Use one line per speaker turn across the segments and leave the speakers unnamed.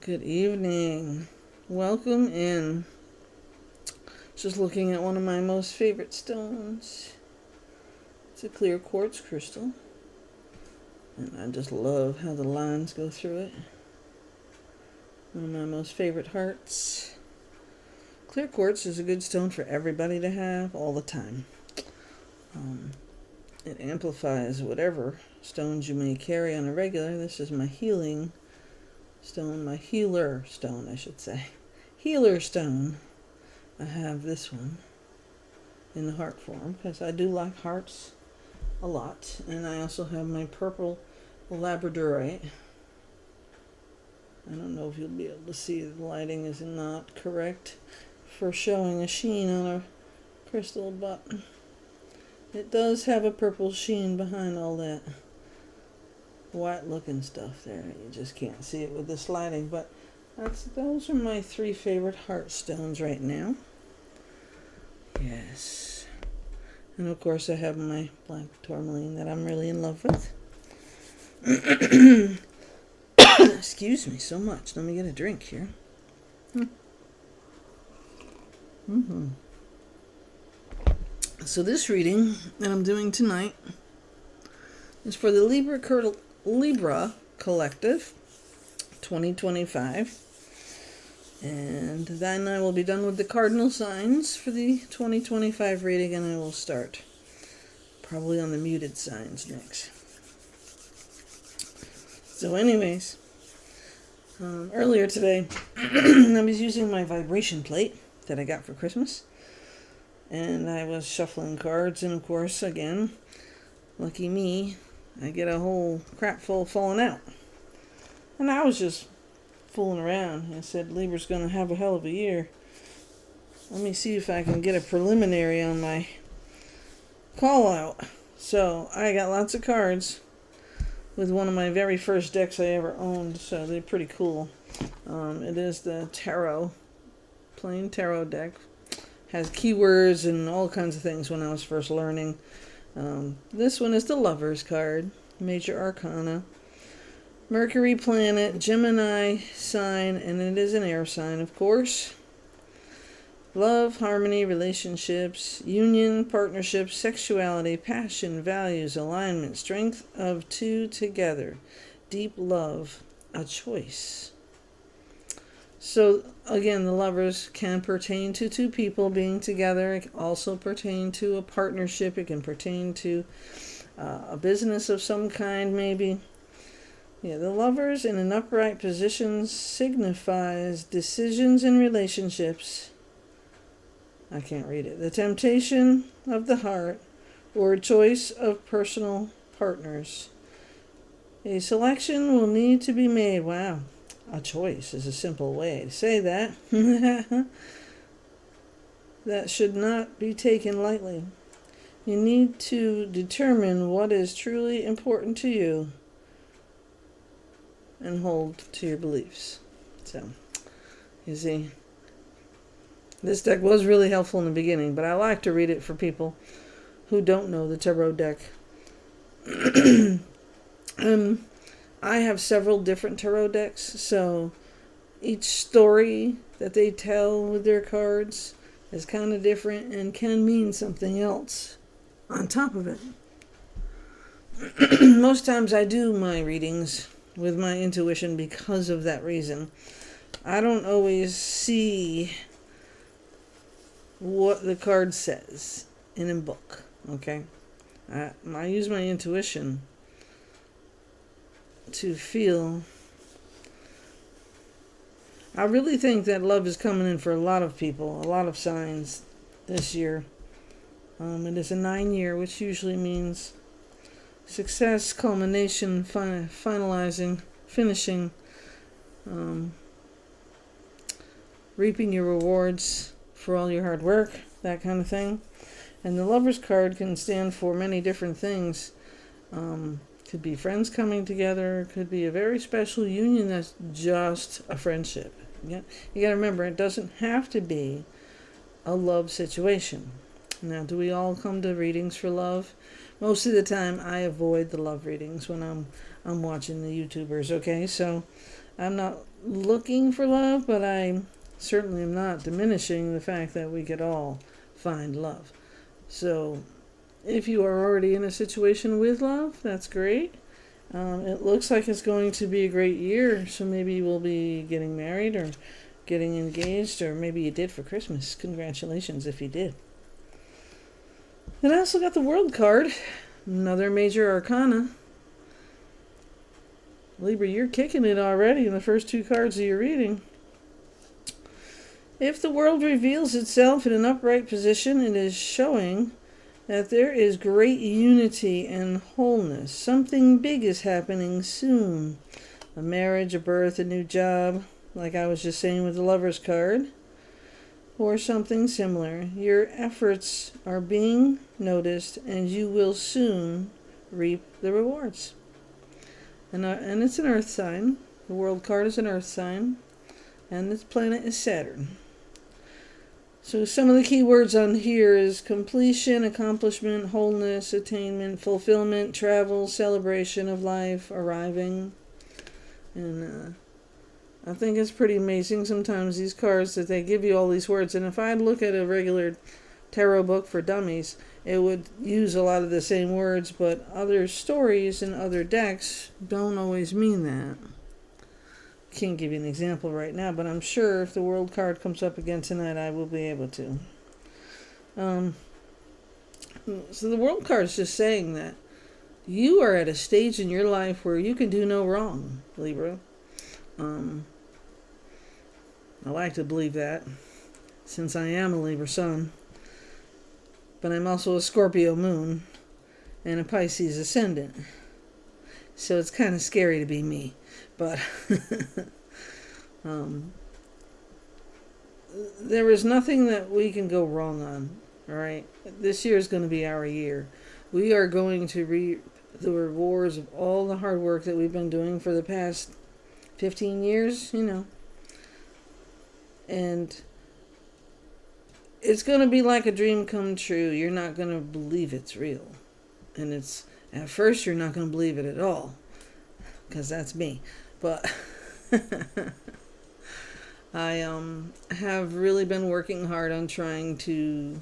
Good evening. Welcome in. Just looking at one of my most favorite stones. It's a clear quartz crystal. And I just love how the lines go through it. One of my most favorite hearts. Clear quartz is a good stone for everybody to have all the time. It amplifies whatever stones you may carry on a regular. This is my healing stone, my healer stone, I should say. Healer stone. I have this one in the heart form because I do like hearts a lot. And I also have my purple labradorite. I don't know if you'll be able to see, the lighting is not correct for showing a sheen on a crystal, but it does have a purple sheen behind all that white looking stuff there. You just can't see it with this lighting, but those are my three favorite heart stones right now. Yes. And of course I have my black tourmaline that I'm really in love with. Excuse me so much. Let me get a drink here. So this reading that I'm doing tonight is for the LIbra Collective 2025. And then I will be done with the cardinal signs for the 2025 reading, and I will start probably on the muted signs next. So anyways, earlier today I was using my vibration plate that I got for Christmas, and I was shuffling cards, and of course, again, lucky me, I get a whole crap full falling out. And I was just fooling around. I said, Libra's going to have a hell of a year. Let me see if I can get a preliminary on my call out. So I got lots of cards with one of my very first decks I ever owned, so they're pretty cool. It is the tarot, plain tarot deck. Has keywords and all kinds of things when I was first learning. This one is the Lover's card, Major Arcana. Mercury planet, Gemini sign, and it is an air sign, of course. Love, harmony, relationships, union, partnership, sexuality, passion, values, alignment, strength of two together, deep love, a choice. So, again, the Lovers can pertain to two people being together. It can also pertain to a partnership. It can pertain to a business of some kind, maybe. Yeah, the Lovers in an upright position signifies decisions in relationships. I can't read it. The temptation of the heart or a choice of personal partners. A selection will need to be made. Wow. A choice is a simple way to say that. That should not be taken lightly. You need to determine what is truly important to you and hold to your beliefs. So, you see, this deck was really helpful in the beginning, but I like to read it for people who don't know the tarot deck. I have several different tarot decks, so each story that they tell with their cards is kind of different and can mean something else on top of it. Most times I do my readings with my intuition because of that reason. I don't always see what the card says in a book, okay? I use my intuition to feel. I really think that love is coming in for a lot of people, a lot of signs this year. It is a 9-year, which usually means success, culmination, finalizing, finishing, reaping your rewards for all your hard work, that kind of thing. And the Lover's card can stand for many different things. Could be friends coming together. Could be a very special union that's just a friendship. You got to remember, it doesn't have to be a love situation. Now, do we all come to readings for love? Most of the time, I avoid the love readings when I'm watching the YouTubers. Okay, so I'm not looking for love, but I certainly am not diminishing the fact that we could all find love. So if you are already in a situation with love, that's great. It looks like it's going to be a great year, so maybe you will be getting married or getting engaged, or maybe you did for Christmas. Congratulations if you did. And I also got the World card, another major arcana. Libra, you're kicking it already in the first two cards of your reading. If the world reveals itself in an upright position, it is showing that there is great unity and wholeness. Something big is happening soon. A marriage, a birth, a new job, like I was just saying with the Lover's card, or something similar. Your efforts are being noticed, and you will soon reap the rewards. And it's an earth sign. The World card is an earth sign, and this planet is Saturn. So some of the key words on here is completion, accomplishment, wholeness, attainment, fulfillment, travel, celebration of life, arriving. And I think it's pretty amazing sometimes these cards that they give you all these words. And if I look at a regular tarot book for dummies, it would use a lot of the same words, but other stories and other decks don't always mean that. Can't give you an example right now, but I'm sure if the World card comes up again tonight, I will be able to. So the World card is just saying that you are at a stage in your life where you can do no wrong, Libra. I like to believe that, since I am a Libra sun. But I'm also a Scorpio moon and a Pisces ascendant. So it's kind of scary to be me. But there is nothing that we can go wrong on. All right? This year is going to be our year. We are going to reap the rewards of all the hard work that we've been doing for the past 15 years, And it's going to be like a dream come true. You're not going to believe it's real. And at first you're not going to believe it at all, because that's me. But I have really been working hard on trying to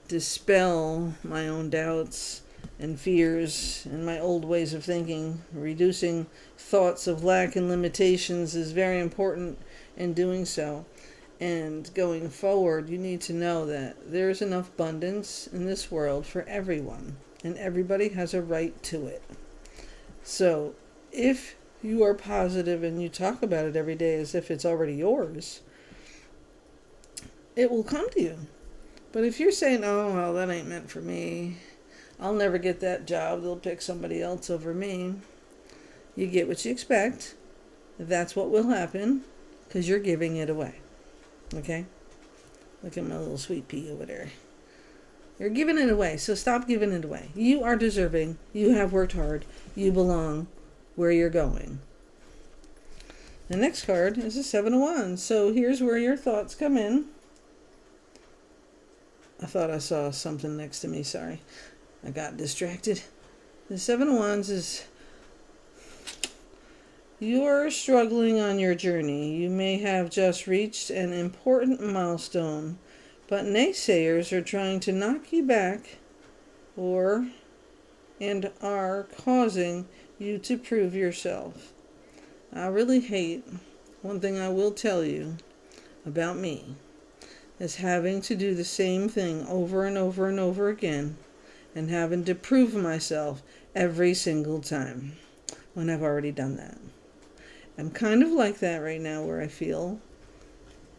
dispel my own doubts and fears and my old ways of thinking. Reducing thoughts of lack and limitations is very important in doing so. And going forward, you need to know that there is enough abundance in this world for everyone, and everybody has a right to it. So if you are positive and you talk about it every day as if it's already yours, it will come to you. But if you're saying, oh, well, that ain't meant for me, I'll never get that job, they'll pick somebody else over me, you get what you expect. That's what will happen, because you're giving it away. Okay? Look at my little sweet pea over there. You're giving it away, so stop giving it away. You are deserving. You have worked hard. You belong where you're going. The next card is a 7 of Wands. So here's where your thoughts come in. I thought I saw something next to me. Sorry. I got distracted. The 7 of Wands is you're struggling on your journey. You may have just reached an important milestone, but naysayers are trying to knock you back and are causing you to prove yourself. I really hate, one thing I will tell you about me, is having to do the same thing over and over and over again and having to prove myself every single time when I've already done that. I'm kind of like that right now, where I feel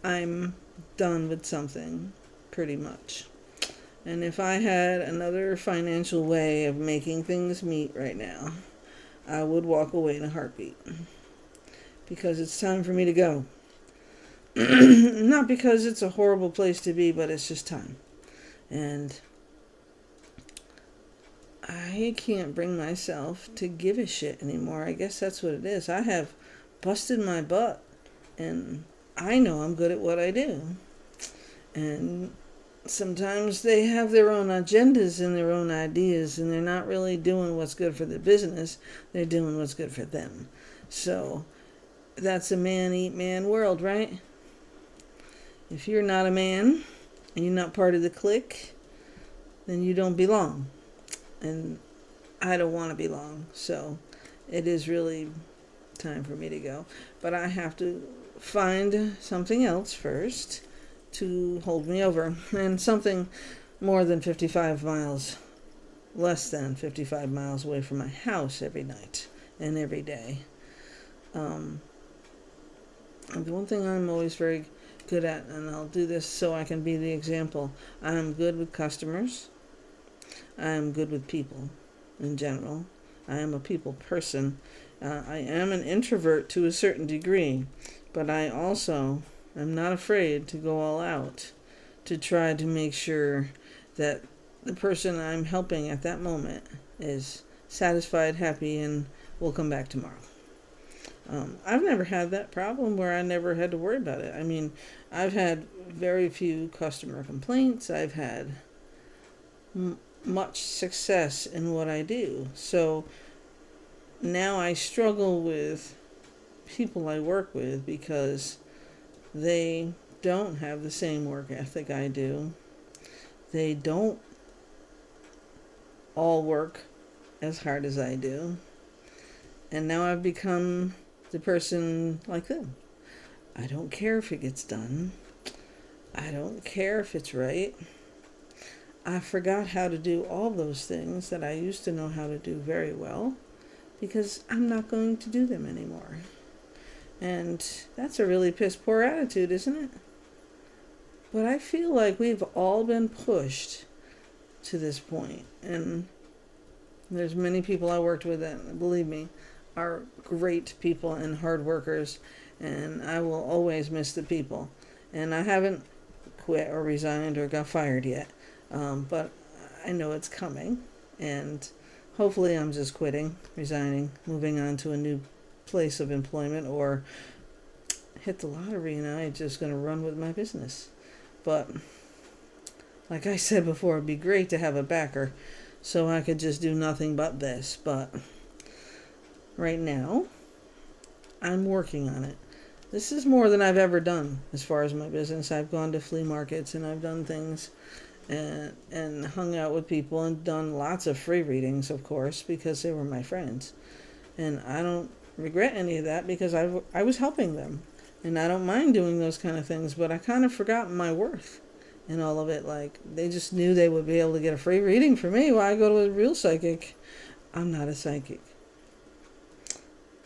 I'm done with something, pretty much. And if I had another financial way of making things meet right now, I would walk away in a heartbeat. Because it's time for me to go. Not because it's a horrible place to be, but it's just time. And I can't bring myself to give a shit anymore. I guess that's what it is. I have busted my butt, and I know I'm good at what I do. And sometimes they have their own agendas and their own ideas, and they're not really doing what's good for the business. They're doing what's good for them. So that's a man eat man world, right? If you're not a man and you're not part of the clique, then you don't belong. And I don't want to belong. So it is really time for me to go. But I have to find something else first to hold me over. And something more than 55 miles, less than 55 miles away from my house every night and every day. And the one thing I'm always very good at, and I'll do this so I can be the example, I'm good with customers. I am good with people in general. I am a people person. I am an introvert to a certain degree, but I also am not afraid to go all out to try to make sure that the person I'm helping at that moment is satisfied, happy, and will come back tomorrow. I've never had that problem where I never had to worry about it. I mean, I've had very few customer complaints. I've had much success in what I do. So now I struggle with people I work with because they don't have the same work ethic I do. They don't all work as hard as I do. And now I've become the person like them. I don't care if it gets done. I don't care if it's right. I forgot how to do all those things that I used to know how to do very well because I'm not going to do them anymore. And that's a really piss poor attitude, isn't it? But I feel like we've all been pushed to this point. And there's many people I worked with that, believe me, are great people and hard workers, and I will always miss the people. And I haven't quit or resigned or got fired yet, but I know it's coming, and hopefully I'm just quitting, resigning, moving on to a new place of employment, or hit the lottery and I'm just going to run with my business. But like I said before, it'd be great to have a backer so I could just do nothing but this, but right now, I'm working on it. This is more than I've ever done as far as my business. I've gone to flea markets and I've done things and hung out with people and done lots of free readings, of course, because they were my friends. And I don't regret any of that because I was helping them. And I don't mind doing those kind of things, but I kind of forgot my worth in all of it. Like, they just knew they would be able to get a free reading from me while I go to a real psychic. I'm not a psychic.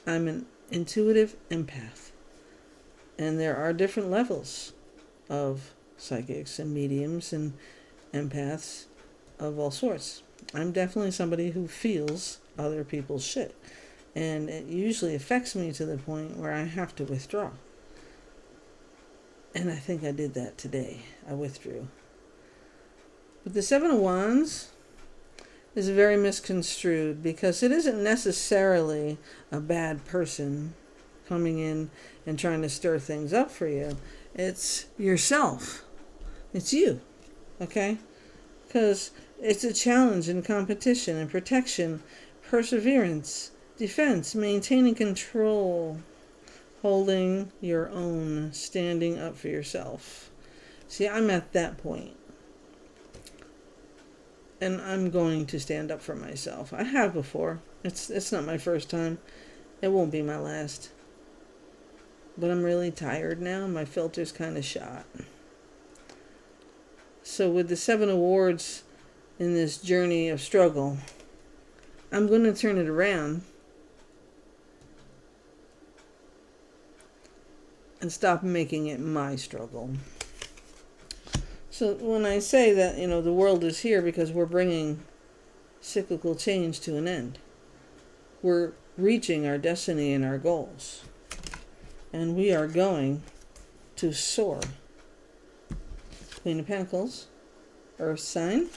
I'm an intuitive empath. And there are different levels of psychics and mediums and empaths of all sorts. I'm definitely somebody who feels other people's shit. And it usually affects me to the point where I have to withdraw. And I think I did that today. I withdrew. But the Seven of Wands is very misconstrued because it isn't necessarily a bad person coming in and trying to stir things up for you. It's yourself. It's you. Okay? Because it's a challenge and competition and protection, perseverance, defense, maintaining control, holding your own, standing up for yourself. See, I'm at that point. And I'm going to stand up for myself. I have before. It's not my first time. It won't be my last. But I'm really tired now. My filter's kind of shot. So with the 7 awards in this journey of struggle, I'm going to turn it around and stop making it my struggle. So when I say that, the world is here because we're bringing cyclical change to an end. We're reaching our destiny and our goals. And we are going to soar. Queen of Pentacles, Earth sign.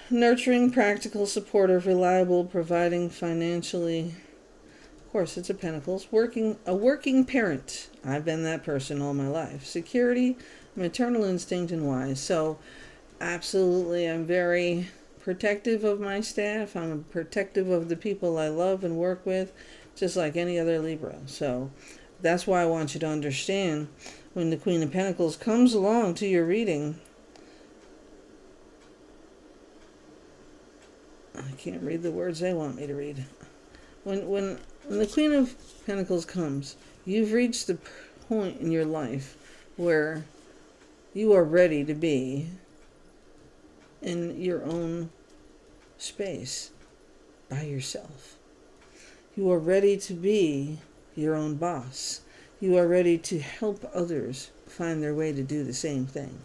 Nurturing, practical, supportive, reliable, providing financially. Of course, it's a Pentacles. A working parent. I've been that person all my life. Security, maternal instinct, and wise. So, absolutely, I'm very protective of my staff. I'm protective of the people I love and work with. just like any other Libra. So that's why I want you to understand when the Queen of Pentacles comes along to your reading. I can't read the words they want me to read. When the Queen of Pentacles comes, you've reached the point in your life where you are ready to be in your own space by yourself. You are ready to be your own boss. You are ready to help others find their way to do the same thing.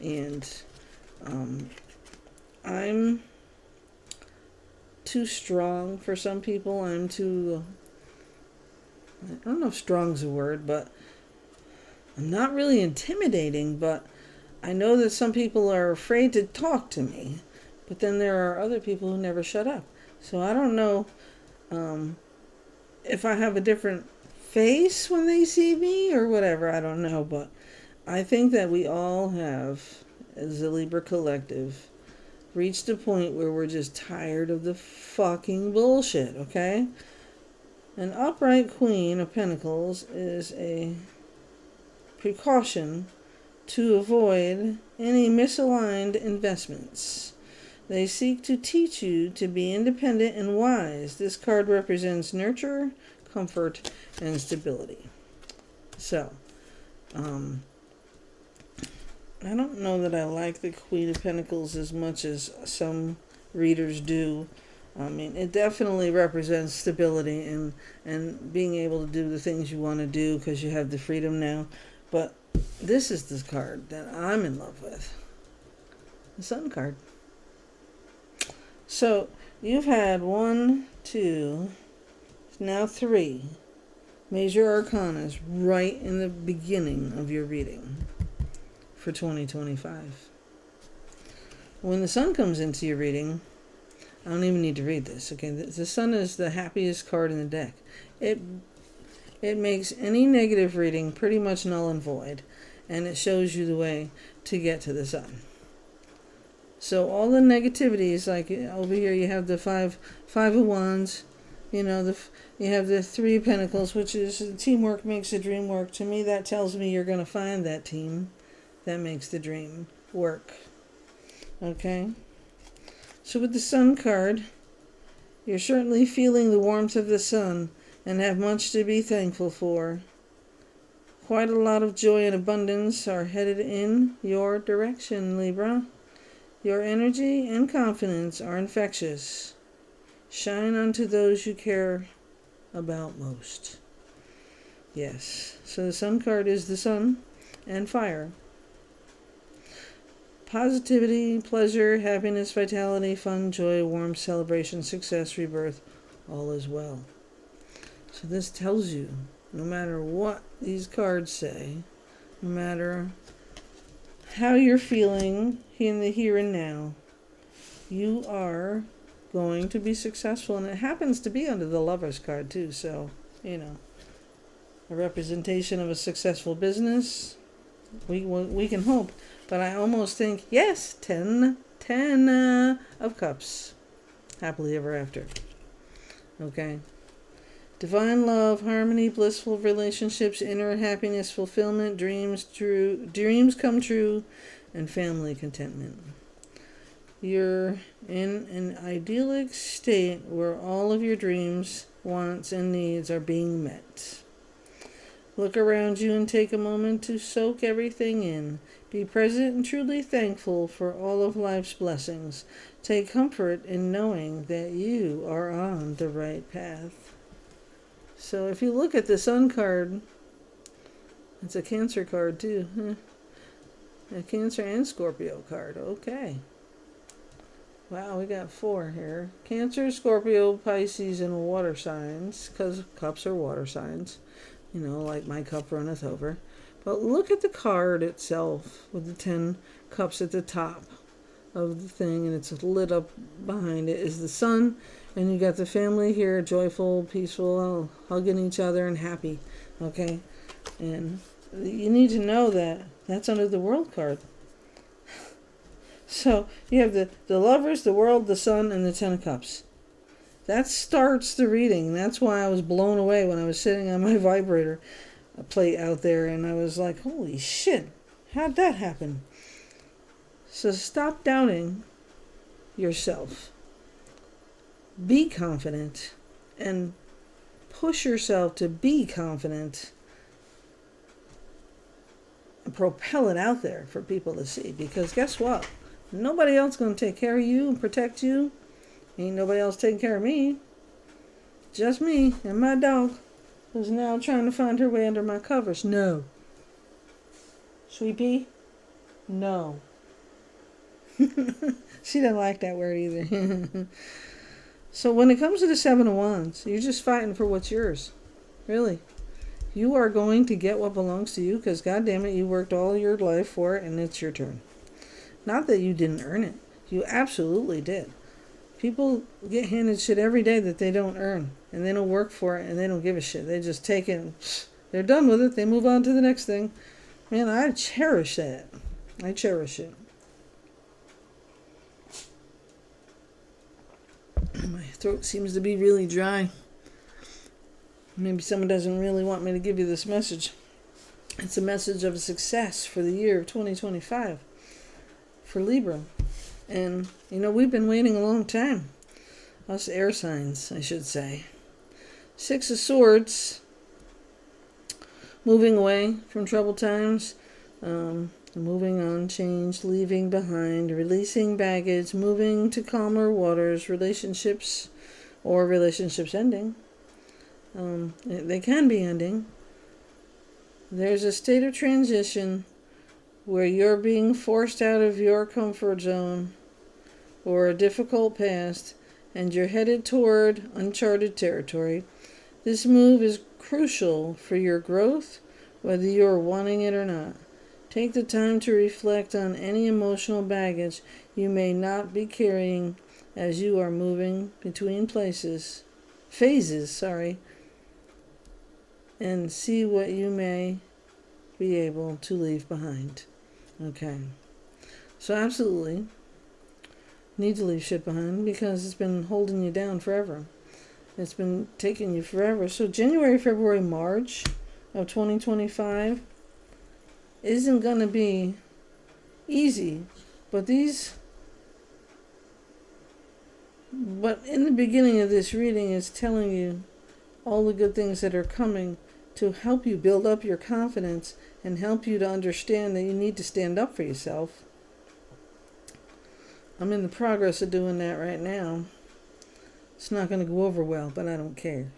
And I'm too strong for some people. I don't know if strong's a word, but I'm not really intimidating, but I know that some people are afraid to talk to me. But then there are other people who never shut up. So I don't know if I have a different face when they see me or whatever. I don't know. But I think that we all have, as a Libra collective, reached a point where we're just tired of the fucking bullshit, okay? An upright Queen of Pentacles is a precaution to avoid any misaligned investments. They seek to teach you to be independent and wise. This card represents nurture, comfort, and stability. So, I don't know that I like the Queen of Pentacles as much as some readers do. I mean, it definitely represents stability and being able to do the things you want to do because you have the freedom now. But this is the card that I'm in love with. The Sun card. So, you've had 1, 2, now 3 major arcanas right in the beginning of your reading for 2025. When the Sun comes into your reading, I don't even need to read this, okay? The Sun is the happiest card in the deck. It makes any negative reading pretty much null and void, and it shows you the way to get to the Sun. So all the negativities, like over here you have the five of Wands, you know, you have the 3 of Pentacles, which is teamwork makes the dream work. To me, that tells me you're going to find that team that makes the dream work. Okay? So with the Sun card, you're certainly feeling the warmth of the sun and have much to be thankful for. Quite a lot of joy and abundance are headed in your direction, Libra. Your energy and confidence are infectious. Shine unto those you care about most. Yes, so the Sun card is the sun and fire. Positivity, pleasure, happiness, vitality, fun, joy, warmth, celebration, success, rebirth, all is well. So this tells you, no matter what these cards say, no matter how you're feeling in the here and now, you are going to be successful. And it happens to be under the Lover's card too, so, you know, a representation of a successful business. We can hope, but I almost think, yes, 10 of Cups. Happily ever after. Okay? Divine love, harmony, blissful relationships, inner happiness, fulfillment, dreams come true, and family contentment. You're in an idyllic state where all of your dreams, wants, and needs are being met. Look around you and take a moment to soak everything in. Be present and truly thankful for all of life's blessings. Take comfort in knowing that you are on the right path. So if you look at the Sun card, it's a Cancer card too. A Cancer and Scorpio card. Okay. Wow, we got 4 here. Cancer, Scorpio, Pisces, and water signs, because cups are water signs. You know, like my cup runneth over. But look at the card itself with the 10 cups at the top of the thing, and it's lit up behind it is the sun, and you got the family here, joyful, peaceful, hugging each other and happy. Okay? And you need to know that that's under the World card. So you have the Lovers, the World, the Sun, and the 10 of Cups. That starts the reading. That's why I was blown away when I was sitting on my vibrator plate out there, and I was like, holy shit, how'd that happen? So stop doubting yourself. Be confident and push yourself to be confident and propel it out there for people to see. Because guess what? Nobody else going to take care of you and protect you. Ain't nobody else taking care of me. Just me and my dog, who's now trying to find her way under my covers. No. Sweet pea? No. She doesn't like that word either. So when it comes to the Seven of Wands, you're just fighting for what's yours. Really. You are going to get what belongs to you because, goddamn it, you worked all your life for it and it's your turn. Not that you didn't earn it. You absolutely did. People get handed shit every day that they don't earn, and they don't work for it, and they don't give a shit. They just take it. They're done with it. They move on to the next thing. Man, I cherish that. I cherish it. My throat seems to be really dry. Maybe someone doesn't really want me to give you this message. It's a message of success for the year of 2025 for Libra. And, we've been waiting a long time. Us air signs, I should say. Six of Swords. Moving away from troubled times. Moving on, change, leaving behind, releasing baggage, moving to calmer waters, relationships ending. They can be ending. There's a state of transition where you're being forced out of your comfort zone or a difficult past, and you're headed toward uncharted territory. This move is crucial for your growth, whether you're wanting it or not. Take the time to reflect on any emotional baggage you may not be carrying as you are moving between phases, and see what you may be able to leave behind. Okay. So absolutely need to leave shit behind because it's been holding you down forever. It's been taking you forever. So January, February, March of 2025 isn't going to be easy, but in the beginning of this reading is telling you all the good things that are coming to help you build up your confidence and help you to understand that you need to stand up for yourself. I'm in the progress of doing that right now. It's not going to go over well, but I don't care.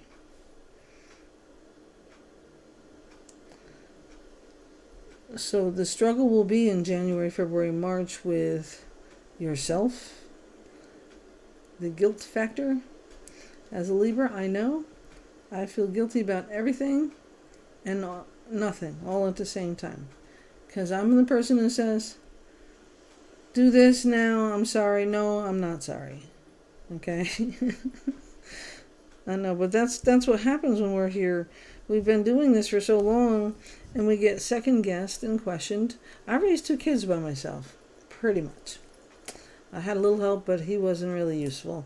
So the struggle will be in January, February, March with yourself. The guilt factor. As a Libra, I know I feel guilty about everything and nothing all at the same time. Because I'm the person who says, do this now, I'm sorry. No, I'm not sorry. Okay? I know, but that's what happens when we're here. We've been doing this for so long, and we get second-guessed and questioned. I raised 2 kids by myself, pretty much. I had a little help, but he wasn't really useful.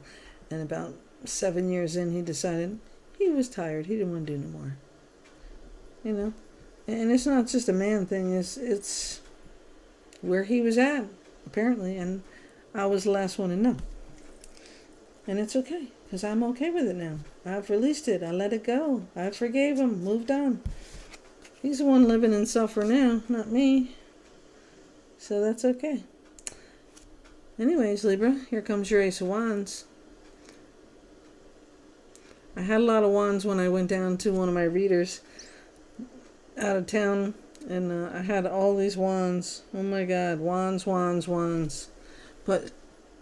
And about 7 years in, he decided he was tired. He didn't want to do no more. And it's not just a man thing. It's where he was at, apparently, and I was the last one to know. And it's okay, because I'm okay with it now. I've released it. I let it go. I forgave him, moved on. He's the one living in suffer now, not me. So that's okay. Anyways, Libra, here comes your Ace of Wands. I had a lot of wands when I went down to one of my readers out of town, and I had all these wands. Oh my God, wands. But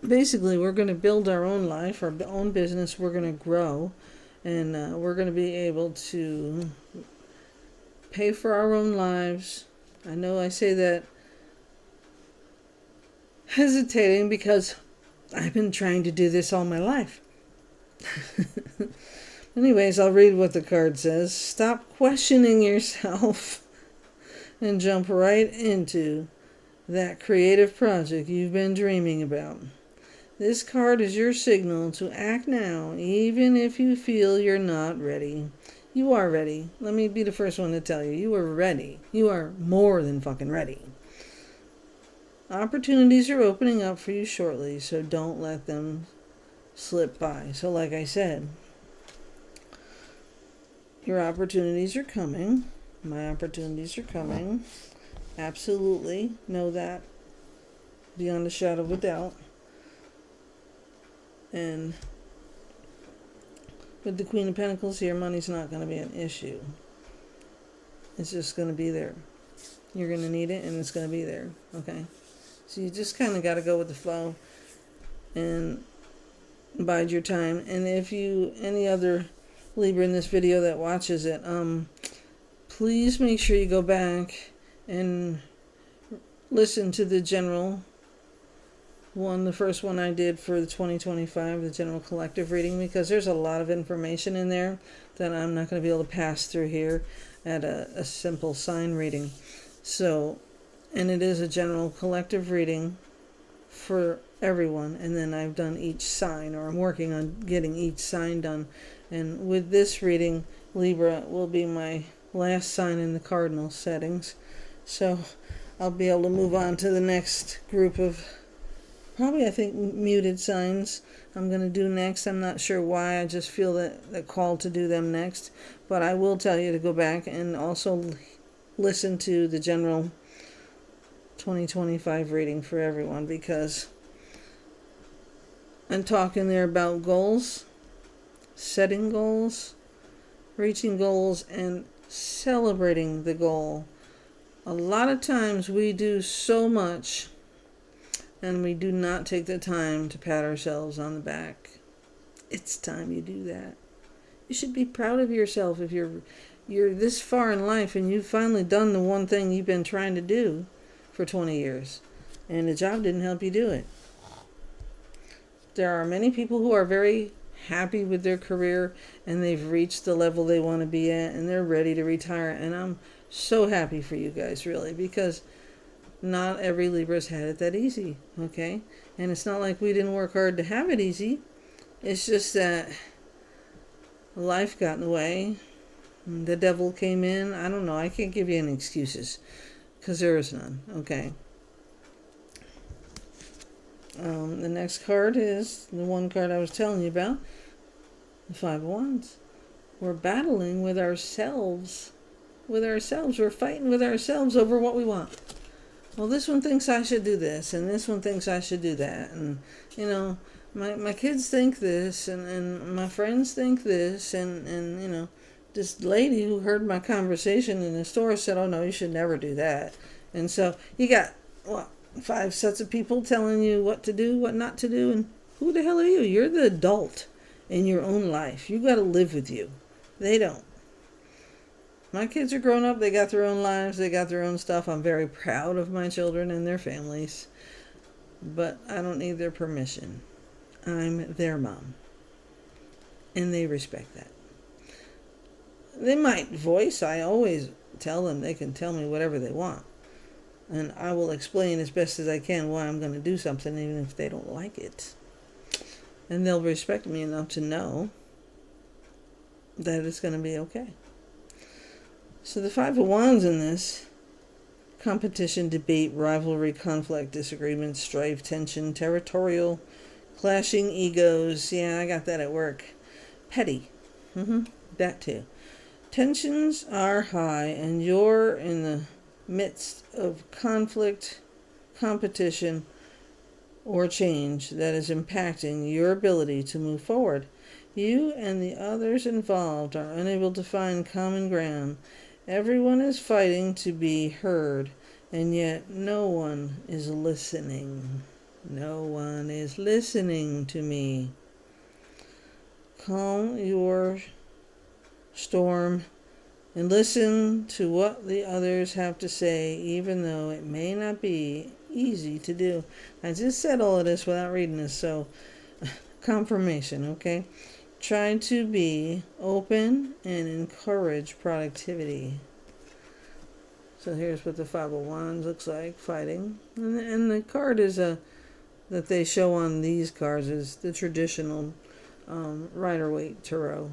basically, we're going to build our own life, our own business. We're going to grow, and we're going to be able to pay for our own lives. I know I say that hesitating because I've been trying to do this all my life. Anyways, I'll read what the card says. Stop questioning yourself and jump right into that creative project you've been dreaming about. This card is your signal to act now, even if you feel you're not ready. You are ready. Let me be the first one to tell you. You are ready. You are more than fucking ready. Opportunities are opening up for you shortly, so don't let them slip by. So like I said, your opportunities are coming. My opportunities are coming. Absolutely. Know that beyond a shadow of a doubt. And with the Queen of Pentacles here, money's not going to be an issue. It's just going to be there. You're going to need it, and it's going to be there. Okay? So you just kind of got to go with the flow and bide your time. And if you, any other Libra in this video that watches it, please make sure you go back and listen to the general one, the first one I did for the 2025, the general collective reading, because there's a lot of information in there that I'm not going to be able to pass through here at a simple sign reading. So, and it is a general collective reading for everyone, and then I've done each sign, or I'm working on getting each sign done. And with this reading, Libra will be my last sign in the cardinal settings. So I'll be able to move on to the next group of, probably I think, muted signs I'm going to do next. I'm not sure why. I just feel that call to do them next. But I will tell you to go back and also listen to the general 2025 reading for everyone, because I'm talking there about goals, setting goals, reaching goals, and celebrating the goal. A lot of times we do so much and we do not take the time to pat ourselves on the back. It's time you do that. You should be proud of yourself if you're this far in life and you've finally done the one thing you've been trying to do for 20 years and the job didn't help you do it. There are many people who are very happy with their career and they've reached the level they want to be at and they're ready to retire, and I'm so happy for you guys, really, because not every Libra's had it that easy, okay? And it's not like we didn't work hard to have it easy. It's just that life got in the way. The devil came in. I don't know. I can't give you any excuses because there is none, okay? The next card is the one card I was telling you about, the Five of Wands. We're battling with ourselves. We're fighting with ourselves over what we want. Well, this one thinks I should do this, and this one thinks I should do that. And, you know, my kids think this, and my friends think this, and you know, this lady who heard my conversation in the store said, oh, no, you should never do that. And so you got, what, 5 sets of people telling you what to do, what not to do, and who the hell are you? You're the adult in your own life. You got to live with you. They don't. My kids are grown up. They got their own lives. They got their own stuff. I'm very proud of my children and their families. But I don't need their permission. I'm their mom. And they respect that. They might voice. I always tell them they can tell me whatever they want. And I will explain as best as I can why I'm going to do something, even if they don't like it. And they'll respect me enough to know that it's going to be okay. So the Five of Wands in this: competition, debate, rivalry, conflict, disagreement, strife, tension, territorial, clashing egos. Yeah, I got that at work. Petty. That too. Tensions are high and you're in the midst of conflict, competition, or change that is impacting your ability to move forward. You and the others involved are unable to find common ground. Everyone is fighting to be heard, and yet no one is listening. No one is listening to me. Calm your storm and listen to what the others have to say, even though it may not be easy to do. I just said all of this without reading this, so confirmation, okay? Try to be open and encourage productivity. So here's what the Five of Wands looks like, fighting. And the card is a that they show on these cards is the traditional Rider-Waite Tarot.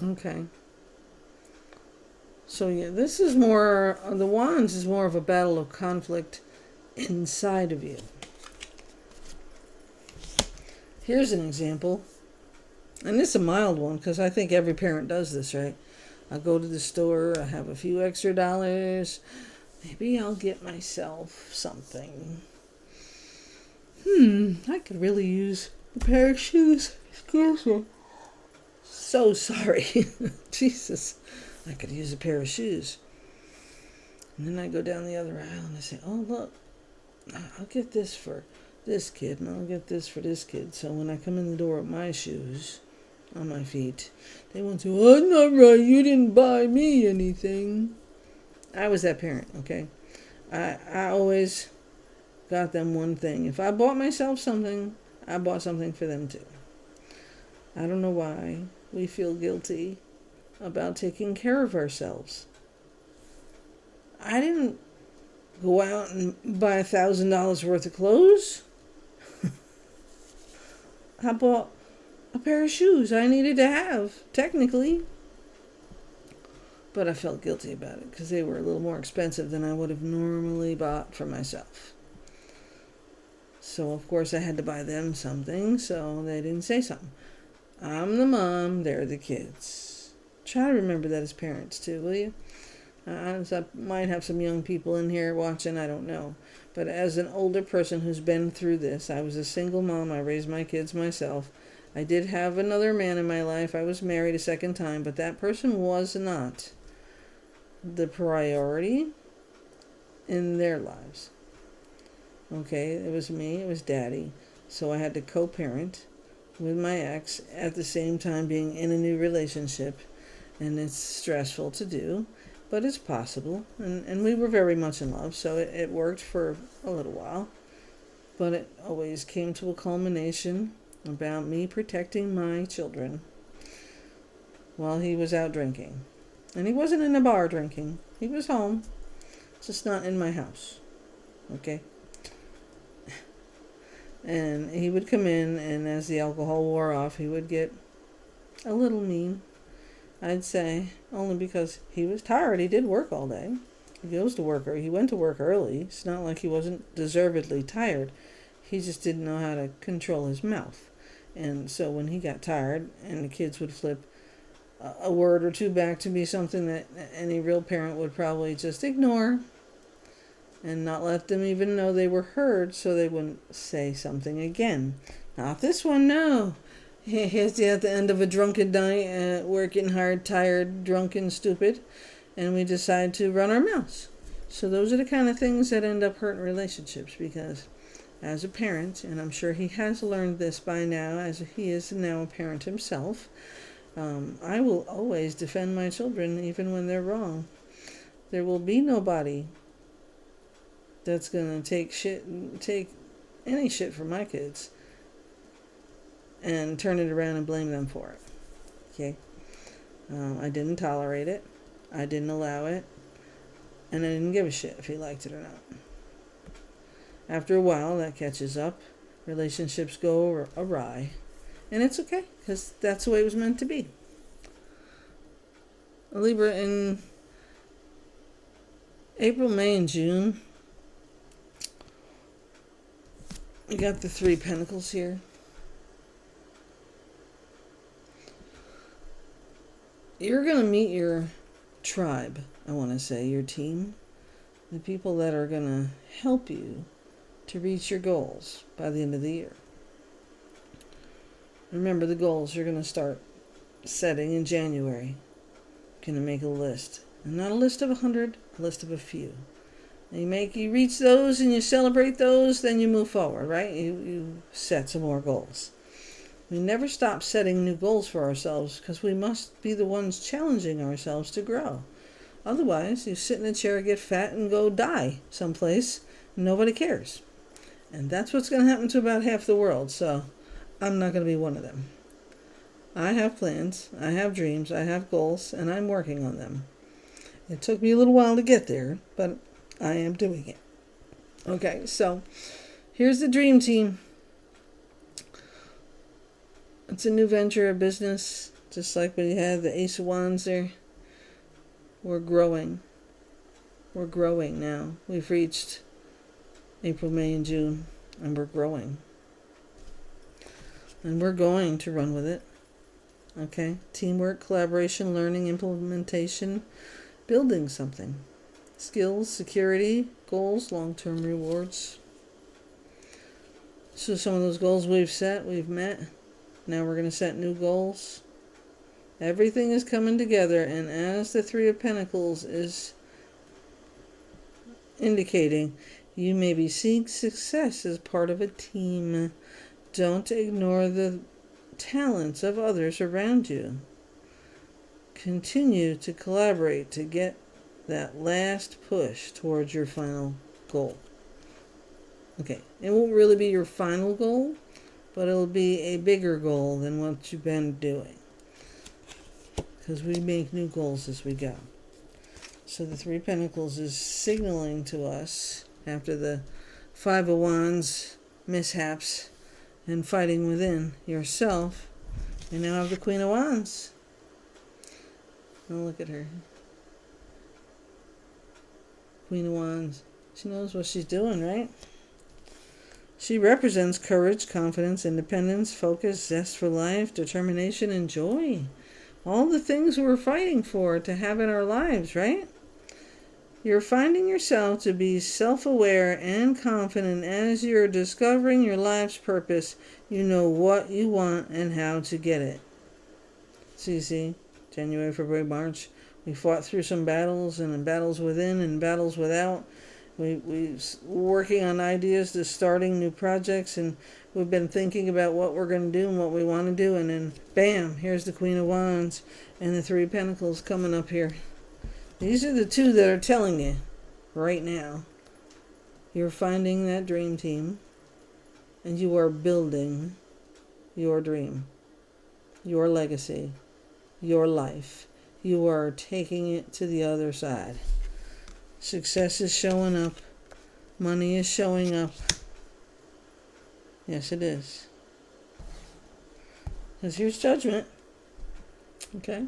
Okay. So yeah, this is more, the Wands is more of a battle of conflict inside of you. Here's an example. And this is a mild one because I think every parent does this, right? I go to the store, I have a few extra dollars. Maybe I'll get myself something. I could really use a pair of shoes. Excuse me. So sorry. Jesus. I could use a pair of shoes. And then I go down the other aisle and I say, oh, look, I'll get this for this kid and I'll get this for this kid. So when I come in the door with my shoes on my feet, they won't say, oh, not right, you didn't buy me anything. I was that parent, okay? I always got them one thing. If I bought myself something, I bought something for them too. I don't know why we feel guilty about taking care of ourselves. I didn't go out and buy $1,000 worth of clothes. I bought a pair of shoes I needed to have, technically. But I felt guilty about it because they were a little more expensive than I would have normally bought for myself. So, of course, I had to buy them something, so they didn't say something. I'm the mom, they're the kids. Try to remember that as parents, too, will you? I might have some young people in here watching, I don't know. But as an older person who's been through this, I was a single mom, I raised my kids myself. I did have another man in my life. I was married a second time, but that person was not the priority in their lives. Okay, it was me, it was daddy. So I had to co-parent with my ex at the same time being in a new relationship. And it's stressful to do, but it's possible. And we were very much in love, so it worked for a little while. But it always came to a culmination about me protecting my children while he was out drinking. And he wasn't in a bar drinking. He was home, just not in my house. Okay? And he would come in, and as the alcohol wore off, he would get a little mean, I'd say, only because he was tired. He did work all day. He went to work early. It's not like he wasn't deservedly tired. He just didn't know how to control his mouth. And so when he got tired and the kids would flip a word or two back to be something that any real parent would probably just ignore and not let them even know they were heard so they wouldn't say something again. Not this one, no. He's at the end of a drunken night, working hard, tired, drunken, stupid, and we decide to run our mouths. So those are the kind of things that end up hurting relationships because as a parent, and I'm sure he has learned this by now as he is now a parent himself, I will always defend my children even when they're wrong. There will be nobody that's going to take any shit from my kids and turn it around and blame them for it. Okay? I didn't tolerate it. I didn't allow it. And I didn't give a shit if he liked it or not. After a while, that catches up. Relationships go awry. And it's okay, because that's the way it was meant to be. Libra, in April, May, and June, we got the 3 Pentacles here. You're going to meet your tribe, I want to say, your team. The people that are going to help you to reach your goals by the end of the year. Remember, the goals you're going to start setting in January. You're going to make a list. And not a list of 100, a list of a few. And you reach those and you celebrate those, then you move forward, right? You set some more goals. We never stop setting new goals for ourselves because we must be the ones challenging ourselves to grow. Otherwise, you sit in a chair, get fat, and go die someplace. Nobody cares. And that's what's going to happen to about half the world. So I'm not going to be one of them. I have plans, I have dreams, I have goals, and I'm working on them. It took me a little while to get there, but I am doing it. Okay, so Here's the dream team. It's a new venture, a business, just like we had the Ace of Wands there. We're growing. We're growing now. We've reached April, May, and June, and we're growing. And we're going to run with it. Okay? Teamwork, collaboration, learning, implementation, building something. Skills, security, goals, long-term rewards. So some of those goals we've set, we've met. Now we're going to set new goals. Everything is coming together, and as the Three of Pentacles is indicating, you may be seeing success as part of a team. Don't ignore the talents of others around you. Continue to collaborate to get that last push towards your final goal. Okay, it won't really be your final goal, but it'll be a bigger goal than what you've been doing. Because we make new goals as we go. So the Three of Pentacles is signaling to us, after the Five of Wands mishaps and fighting within yourself, you now have the Queen of Wands. Oh, look at her. Queen of Wands. She knows what she's doing, right? She represents courage, confidence, independence, focus, zest for life, determination, and joy. All the things we're fighting for to have in our lives, right? You're finding yourself to be self-aware and confident as you're discovering your life's purpose. You know what you want and how to get it. So you see, January, February, March, we fought through some battles, and battles within and battles without. We're working on ideas to starting new projects, and we've been thinking about what we're going to do and what we want to do, and then bam, here's the Queen of Wands and the Three of Pentacles coming up here. These are the two that are telling you right now. You're finding that dream team, and you are building your dream, your legacy, your life. You are taking it to the other side. Success is showing up. Money is showing up. Yes, it is. Because here's Judgment. Okay.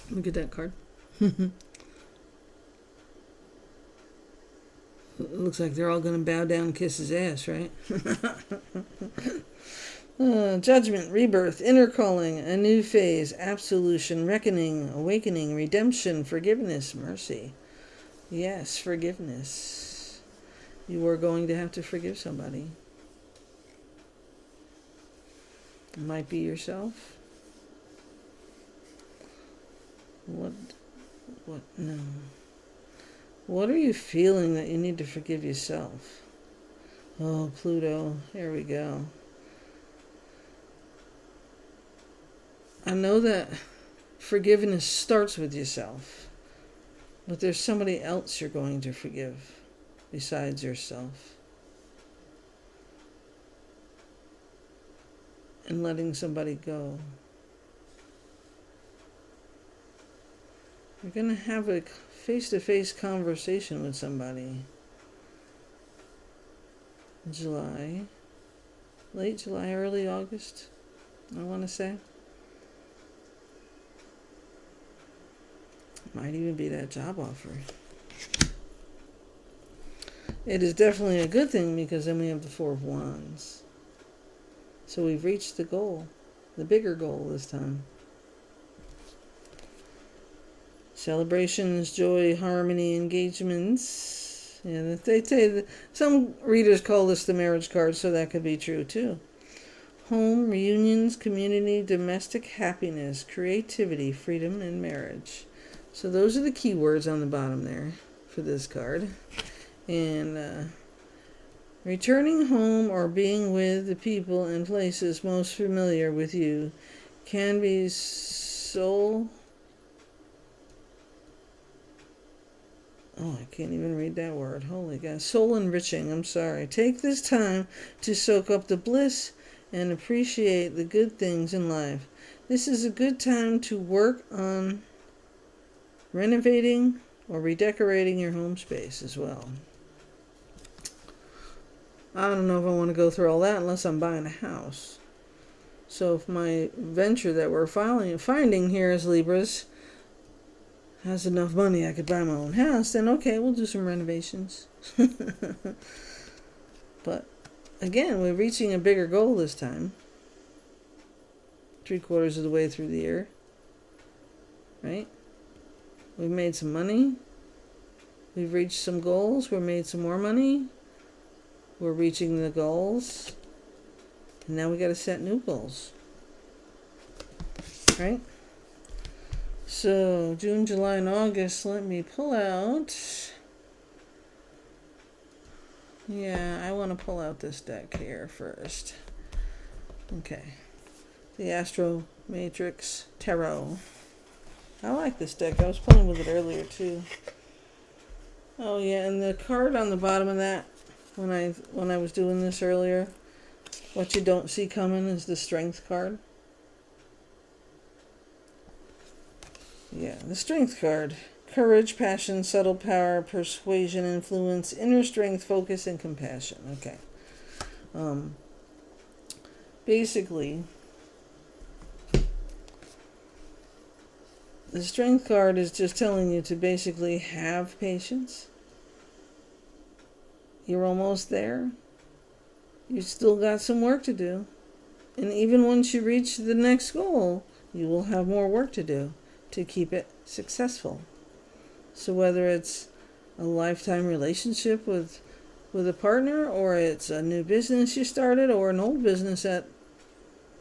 Let me get that card. It looks like they're all going to bow down and kiss his ass, right? Judgment, rebirth, inner calling, a new phase, absolution, reckoning, awakening, redemption, forgiveness, mercy. Yes, forgiveness. You are going to have to forgive somebody. It might be yourself. What? No. What are you feeling that you need to forgive yourself? Oh, Pluto. Here we go. I know that forgiveness starts with yourself, but there's somebody else you're going to forgive besides yourself. And letting somebody go. You're going to have a face-to-face conversation with somebody. July. Late July, early August, I want to say. Might even be that job offer. It is definitely a good thing because then we have the Four of Wands. So we've reached the goal, the bigger goal this time. Celebrations, joy, harmony, engagements. Yeah, they say some readers call this the marriage card, so that could be true too. Home, reunions, community, domestic happiness, creativity, freedom, and marriage. So those are the key words on the bottom there for this card. And returning home or being with the people and places most familiar with you can be soul. Oh, I can't even read that word. Holy God. Soul enriching. I'm sorry. Take this time to soak up the bliss and appreciate the good things in life. This is a good time to work on renovating or redecorating your home space as well. I don't know if I want to go through all that unless I'm buying a house. So if my venture that we're finding here as Libras has enough money I could buy my own house, then okay, we'll do some renovations. But again, we're reaching a bigger goal this time. 3/4 of the way through the year. Right? We've made some money. We've reached some goals. We've made some more money. We're reaching the goals. And now we got to set new goals. Right? So, June, July, and August, let me pull out. Yeah, I want to pull out this deck here first. Okay. The Astro Matrix Tarot. I like this deck. I was playing with it earlier, too. Oh, yeah, and the card on the bottom of that, when I was doing this earlier, what you don't see coming is the Strength card. Yeah, the Strength card. Courage, passion, subtle power, persuasion, influence, inner strength, focus, and compassion. Okay. Basically, the Strength card is just telling you to basically have patience. You're almost there. You still got some work to do. And even once you reach the next goal, you will have more work to do to keep it successful. So whether it's a lifetime relationship with a partner, or it's a new business you started, or an old business that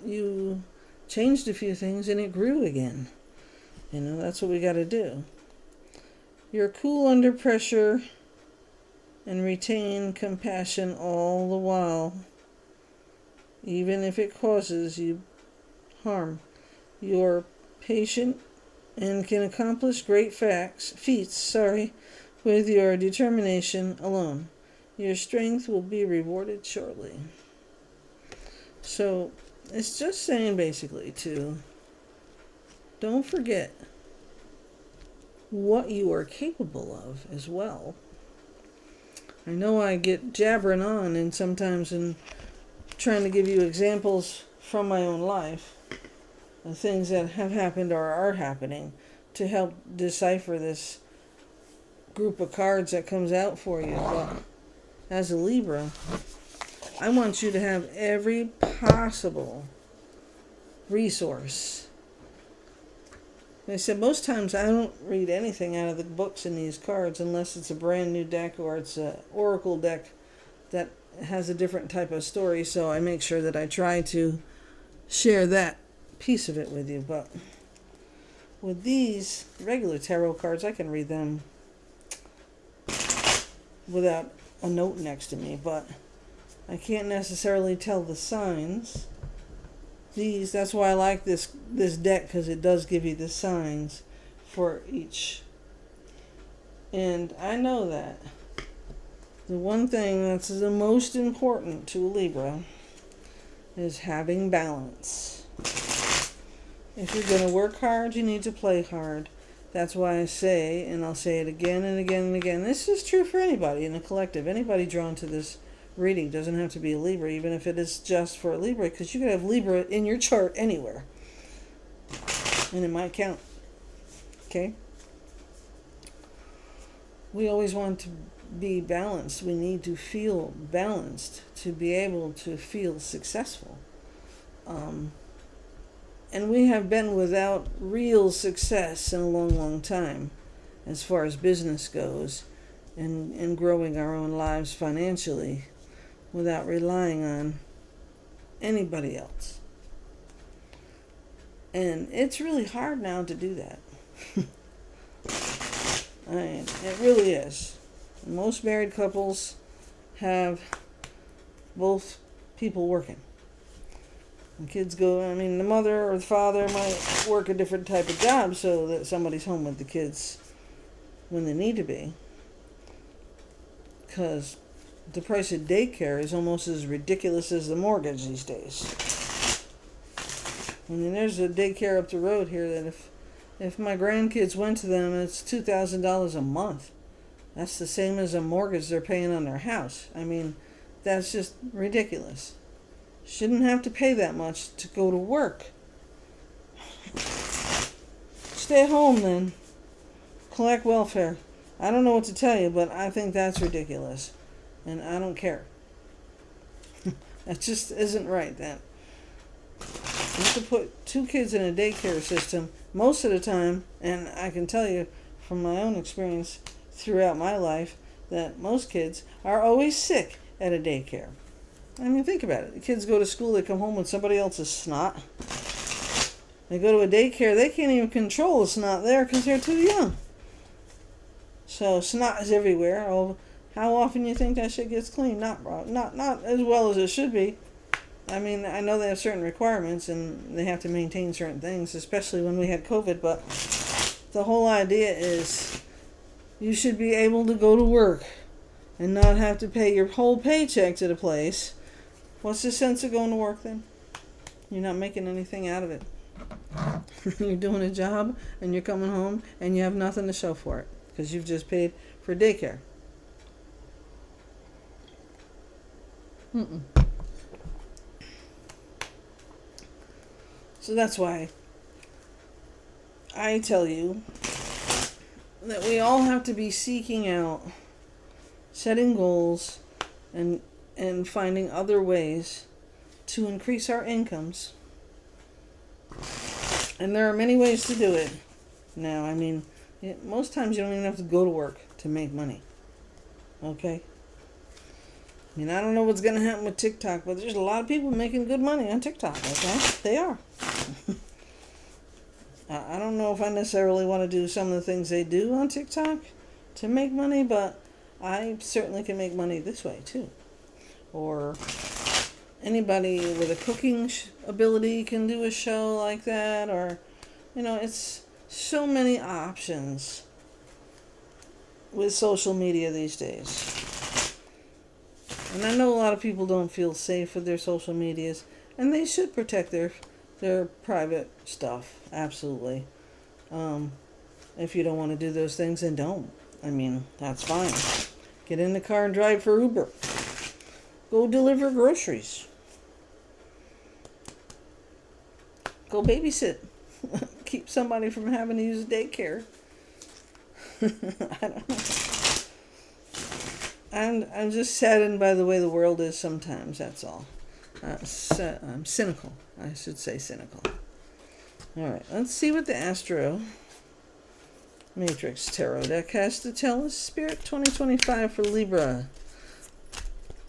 you changed a few things and it grew again. That's what we got to do. You're cool under pressure and retain compassion all the while, even if it causes you harm. You're patient and can accomplish great feats with your determination alone. Your strength will be rewarded shortly. So it's just saying basically to don't forget what you are capable of as well. I know I get jabbering on and sometimes in trying to give you examples from my own life of things that have happened or are happening to help decipher this group of cards that comes out for you. But as a Libra, I want you to have every possible resource. I said most times I don't read anything out of the books in these cards unless it's a brand new deck or it's an oracle deck that has a different type of story, so I make sure that I try to share that piece of it with you. But with these regular tarot cards, I can read them without a note next to me, but I can't necessarily tell the signs. That's why I like this deck, because it does give you the signs for each. And I know that the one thing that's the most important to a Libra is having balance. If you're going to work hard, you need to play hard. That's why I say, and I'll say it again and again and again, this is true for anybody in the collective. Anybody drawn to this reading doesn't have to be a Libra, even if it is just for a Libra, because you could have Libra in your chart anywhere. And it might count. Okay? We always want to be balanced. We need to feel balanced to be able to feel successful. And we have been without real success in a long, long time as far as business goes and growing our own lives financially without relying on anybody else. And it's really hard now to do that. I mean, it really is. Most married couples have both people working. The kids go, the mother or the father might work a different type of job so that somebody's home with the kids when they need to be. Because the price of daycare is almost as ridiculous as the mortgage these days. There's a daycare up the road here that if my grandkids went to them, it's $2,000 a month. That's the same as a mortgage they're paying on their house. That's just ridiculous. Shouldn't have to pay that much to go to work. Stay home then. Collect welfare. I don't know what to tell you, but I think that's ridiculous. And I don't care. That just isn't right, that. You have to put 2 kids in a daycare system most of the time, and I can tell you from my own experience throughout my life that most kids are always sick at a daycare. I mean, think about it. The kids go to school, they come home with somebody else's snot. They go to a daycare, they can't even control the snot there because they're too young. So snot is everywhere. Oh, how often you think that shit gets cleaned? Not as well as it should be. I mean, I know they have certain requirements and they have to maintain certain things, especially when we had COVID, but the whole idea is you should be able to go to work and not have to pay your whole paycheck to the place. What's the sense of going to work then? You're not making anything out of it. You're doing a job and you're coming home and you have nothing to show for it because you've just paid for daycare. So that's why I tell you that we all have to be seeking out, setting goals, and finding other ways to increase our incomes. And there are many ways to do it. Now, I mean, most times you don't even have to go to work to make money. Okay? I mean, I don't know what's going to happen with TikTok, but there's a lot of people making good money on TikTok, okay? They are. I don't know if I necessarily want to do some of the things they do on TikTok to make money, but I certainly can make money this way, too. Or anybody with a cooking ability can do a show like that, or, it's so many options with social media these days. And I know a lot of people don't feel safe with their social medias, and they should protect their private stuff, absolutely. If you don't want to do those things, then don't. I mean, that's fine. Get in the car and drive for Uber. Go deliver groceries. Go babysit. Keep somebody from having to use daycare. I don't know. I'm just saddened by the way the world is sometimes, that's all. I'm cynical. I should say cynical. Alright, let's see what the Astro Matrix Tarot deck has to tell us. Spirit 2025 for Libra.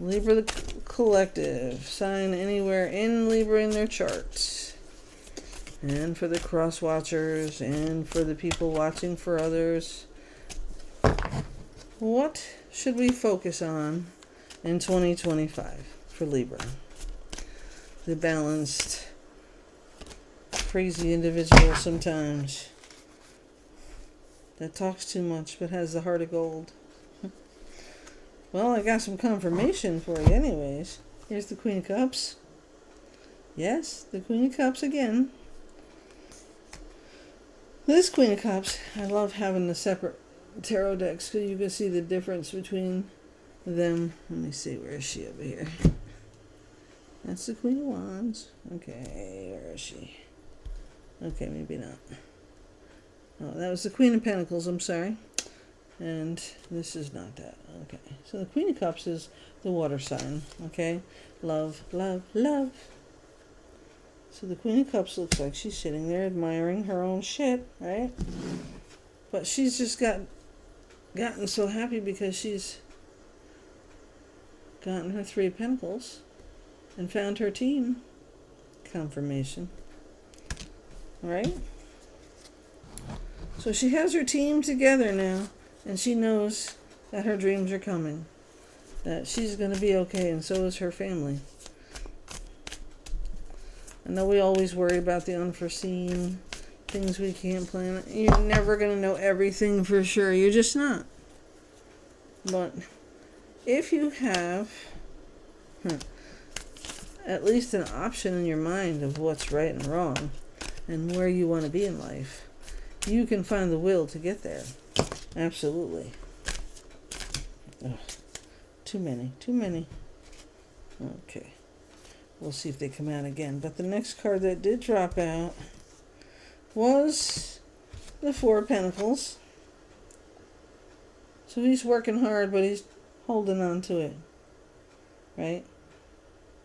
Libra the collective. Sign anywhere in Libra in their charts. And for the cross watchers, and for the people watching for others. What should we focus on in 2025 for Libra? The balanced, crazy individual sometimes that talks too much but has the heart of gold. Well, I got some confirmation for you anyways. Here's the Queen of Cups. Yes, the Queen of Cups again. This Queen of Cups, I love having the separate tarot decks because you can see the difference between them. Let me see, where is she over here? That's the Queen of Wands. Okay, where is she? Okay, maybe not. Oh, that was the Queen of Pentacles, I'm sorry. And this is not that. Okay, so the Queen of Cups is the water sign. Okay, love, love, love. So the Queen of Cups looks like she's sitting there admiring her own shit, right? But she's just gotten so happy because she's gotten her 3 of Pentacles and found her team. Confirmation. Right? So she has her team together now, and she knows that her dreams are coming. That she's going to be okay, and so is her family. I know we always worry about the unforeseen, things we can't plan. You're never going to know everything for sure. You're just not. But if you have at least an option in your mind of what's right and wrong and where you want to be in life, you can find the will to get there. Absolutely. Ugh. Too many. Okay. We'll see if they come out again. But the next card that did drop out was the Four of Pentacles. So he's working hard, but he's holding on to it. Right?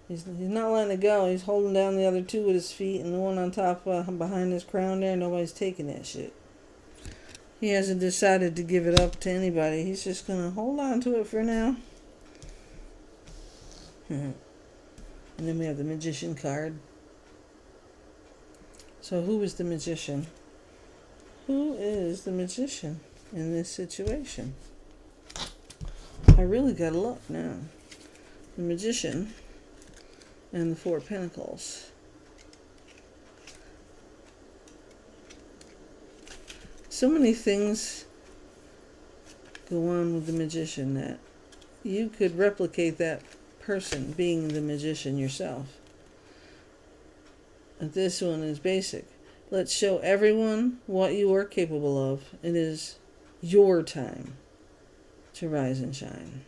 He's not letting it go. He's holding down the other two with his feet, and the one on top behind his crown there, nobody's taking that shit. He hasn't decided to give it up to anybody. He's just going to hold on to it for now. And then we have the Magician card. So who is the Magician? Who is the Magician in this situation? I really got to look now. The Magician and the Four of Pentacles. So many things go on with the Magician that you could replicate that person being the Magician yourself. And this one is basic. Let's show everyone what you are capable of. It is your time to rise and shine.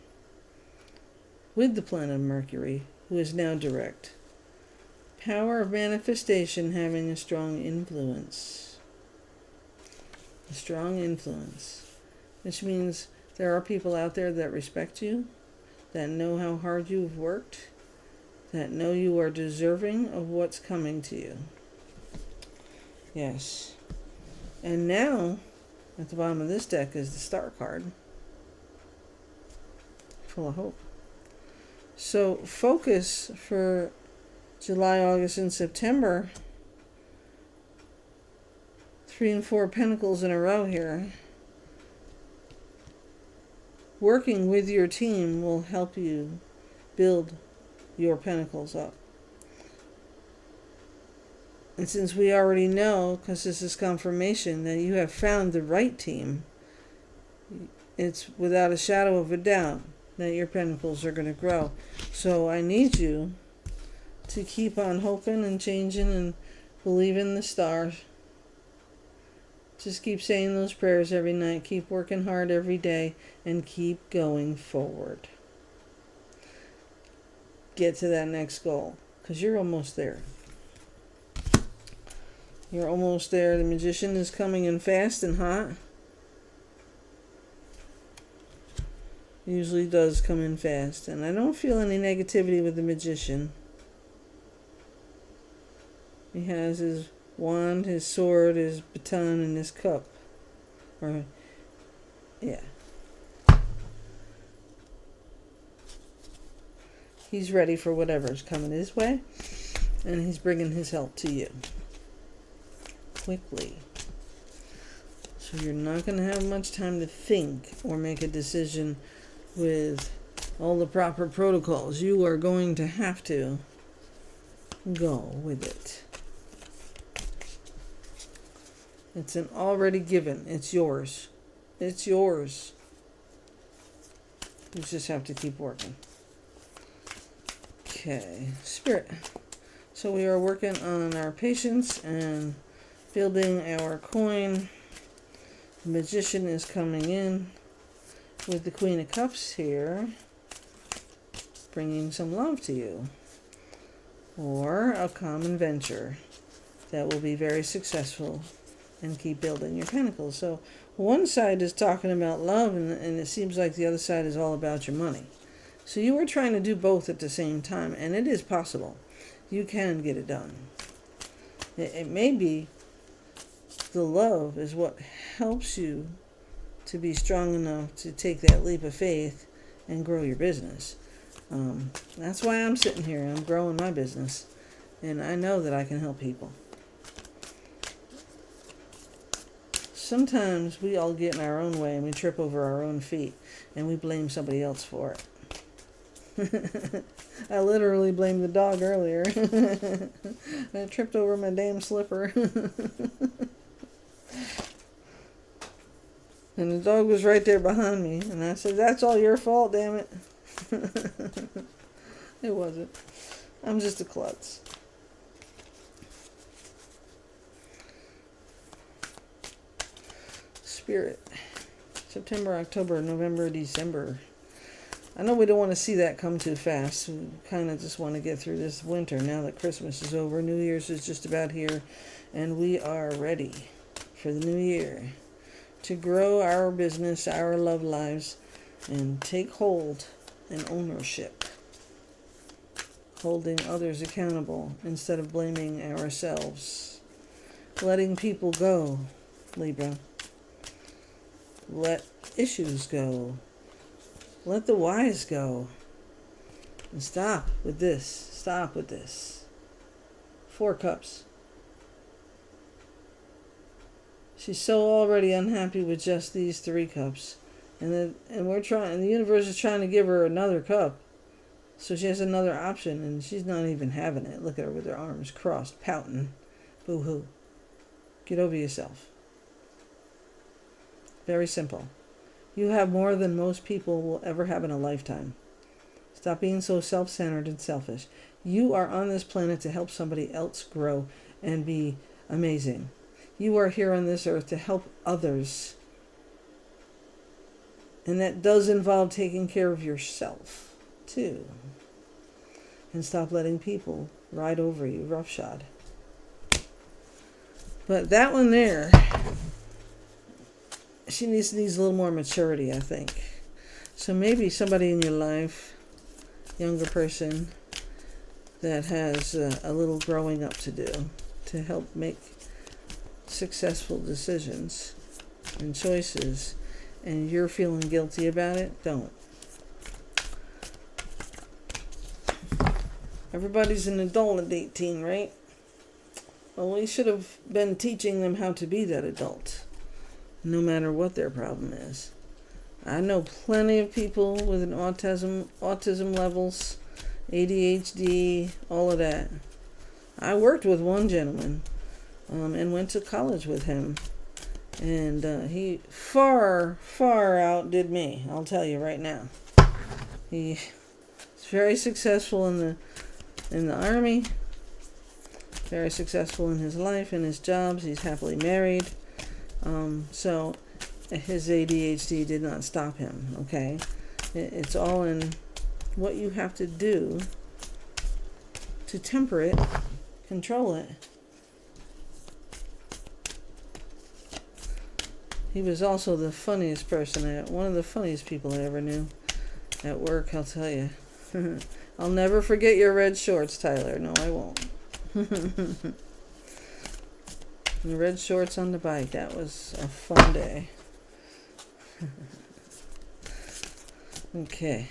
With the planet Mercury, who is now direct. Power of manifestation having a strong influence. A strong influence. Which means there are people out there that respect you, that know how hard you've worked, that know you are deserving of what's coming to you. Yes. And now, at the bottom of this deck is the Star card. Full of hope. So focus for July, August, and September. 3 and 4 Pentacles in a row here. Working with your team will help you build your pentacles up. And since we already know, because this is confirmation, that you have found the right team, it's without a shadow of a doubt that your pentacles are going to grow. So I need you to keep on hoping and changing and believing the stars. Just keep saying those prayers every night. Keep working hard every day and keep going forward. Get to that next goal because you're almost there. You're almost there. The Magician is coming in fast and hot. Usually does come in fast. And I don't feel any negativity with the Magician. He has his wand, his sword, his baton, and his cup. Yeah. He's ready for whatever's coming his way. And he's bringing his help to you. Quickly. So you're not going to have much time to think or make a decision with all the proper protocols. You are going to have to go with it. It's an already given. It's yours. It's yours. You just have to keep working. Okay, Spirit. So we are working on our patience and building our coin. The Magician is coming in with the Queen of Cups here, bringing some love to you, or a common venture that will be very successful and keep building your pentacles. So one side is talking about love, and it seems like the other side is all about your money. So you are trying to do both at the same time, and it is possible. You can get it done. It may be the love is what helps you to be strong enough to take that leap of faith and grow your business. That's why I'm sitting here. I'm growing my business, and I know that I can help people. Sometimes we all get in our own way and we trip over our own feet and we blame somebody else for it. I literally blamed the dog earlier. I tripped over my damn slipper. And the dog was right there behind me. And I said, that's all your fault, damn it. It wasn't. I'm just a klutz. Spirit. September, October, November, December. I know we don't want to see that come too fast. We kind of just want to get through this winter now that Christmas is over. New Year's is just about here, and we are ready for the new year to grow our business, our love lives, and take hold and ownership. Holding others accountable instead of blaming ourselves. Letting people go, Libra. Let issues go. Let the whys go. And stop with this. Stop with this. 4 cups. She's so already unhappy with just these 3 cups. And the universe is trying to give her another cup. So she has another option, and she's not even having it. Look at her with her arms crossed, pouting. Boo-hoo. Get over yourself. Very simple. You have more than most people will ever have in a lifetime. Stop being so self-centered and selfish. You are on this planet to help somebody else grow and be amazing. You are here on this earth to help others. And that does involve taking care of yourself, too. And stop letting people ride over you roughshod. But that one there, she needs a little more maturity, I think. So maybe somebody in your life, younger person, that has a little growing up to do to help make successful decisions and choices, and you're feeling guilty about it, don't. Everybody's an adult at 18, right? Well, we should have been teaching them how to be that adult, no matter what their problem is. I know plenty of people with an autism levels, ADHD, all of that. I worked with one gentleman and went to college with him. And he far outdid me, I'll tell you right now. He's very successful in the Army, very successful in his life, in his jobs. He's happily married. So his ADHD did not stop him, okay? It's all in what you have to do to temper it, control it. He was also the funniest person, one of the funniest people I ever knew at work, I'll tell you. I'll never forget your red shorts, Tyler. No, I won't. The red shorts on the bike, that was a fun day. Okay.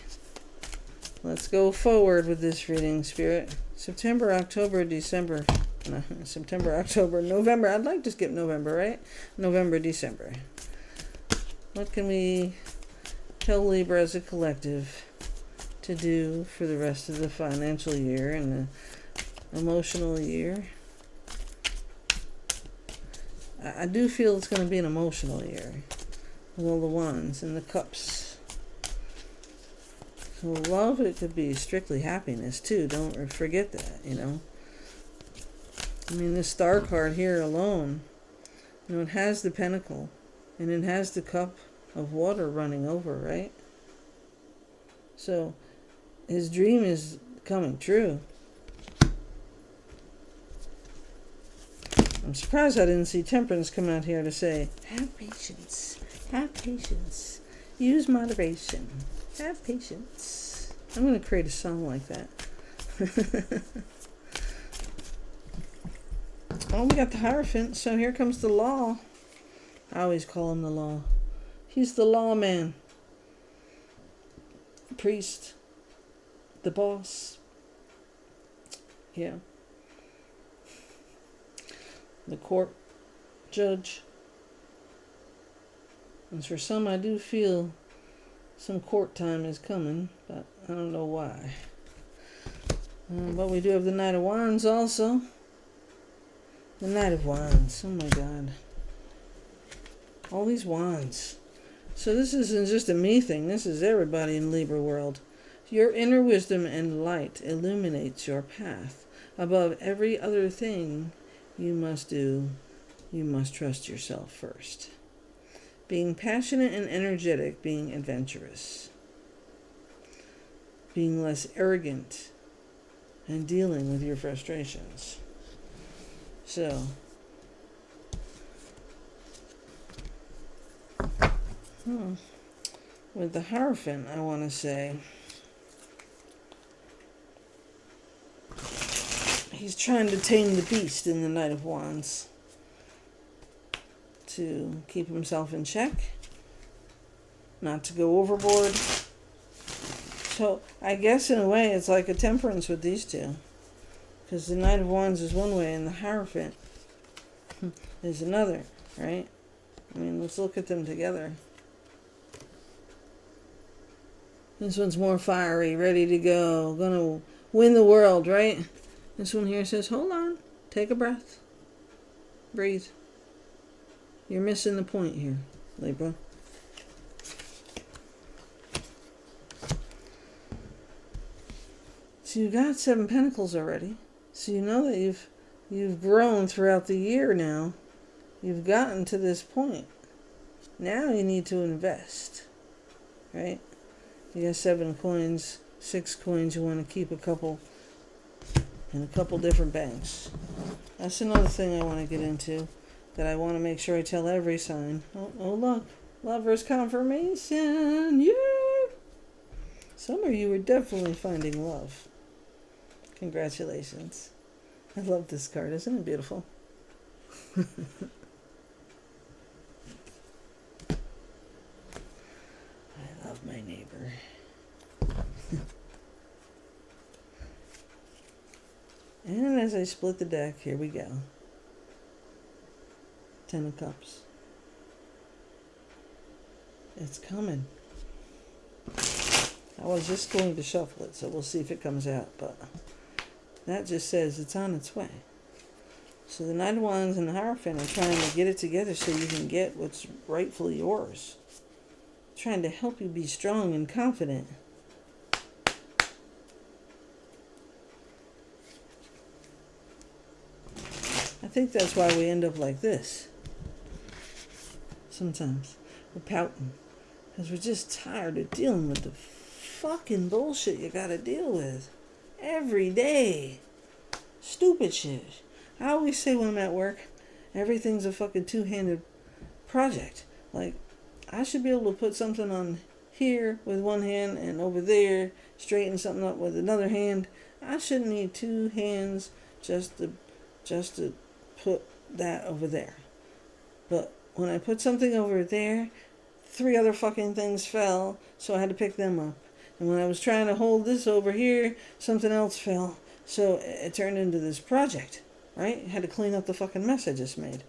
Let's go forward with this reading, Spirit. September, October, December. No, September, October, November. I'd like to skip November, right? November, December. What can we tell Libra as a collective to do for the rest of the financial year and the emotional year? I do feel it's going to be an emotional year with all the wands and the cups. So love, it could be strictly happiness too. Don't forget that, you know. I mean, this star card here alone, you know, it has the pentacle and it has the cup of water running over, right? So his dream is coming true. I'm surprised I didn't see Temperance come out here to say, have patience, use moderation, have patience. I'm going to create a song like that. Oh, we got the Hierophant, so here comes the law. I always call him the law. He's the lawman. The priest. The boss. Yeah. The court judge. And for some, I do feel some court time is coming, but I don't know why. But we do have the Knight of Wands also. The Knight of Wands. Oh my God. All these wands. So this isn't just a me thing. This is everybody in Libra world. Your inner wisdom and light illuminates your path. Above every other thing you must do, you must trust yourself first. Being passionate and energetic, being adventurous. being less arrogant, and dealing with your frustrations. So, with the Hierophant, I want to say he's trying to tame the beast in the Knight of Wands to keep himself in check, not to go overboard. So I guess in a way it's like a temperance with these two, because the Knight of Wands is one way and the Hierophant is another, right? I mean, let's look at them together. This one's more fiery, ready to go, gonna win the world, right? This one here says, hold on, take a breath, breathe. You're missing the point here, Libra. So you got 7 Pentacles already. So you know that you've grown throughout the year now. You've gotten to this point. Now you need to invest, right? You got 7 coins, 6 coins. You want to keep a couple in a couple different banks. That's another thing I want to get into, that I want to make sure I tell every sign. Oh look, Lover's confirmation. Yeah. Some of you are definitely finding love. Congratulations. I love this card. Isn't it beautiful? I love my neighbor. And as I split the deck, here we go. 10 of Cups. It's coming. I was just going to shuffle it, so we'll see if it comes out, but that just says it's on its way. So the Knight of Wands and the Hierophant are trying to get it together so you can get what's rightfully yours. Trying to help you be strong and confident. I think that's why we end up like this. Sometimes we're pouting because we're just tired of dealing with the fucking bullshit you gotta deal with every day. Stupid shit. I always say when I'm at work, everything's a fucking two-handed project. Like, I should be able to put something on here with one hand and over there, straighten something up with another hand. I shouldn't need 2 hands just to put that over there. But when I put something over there, 3 other fucking things fell, so I had to pick them up. And when I was trying to hold this over here, something else fell. So it turned into this project, right? I had to clean up the fucking mess I just made.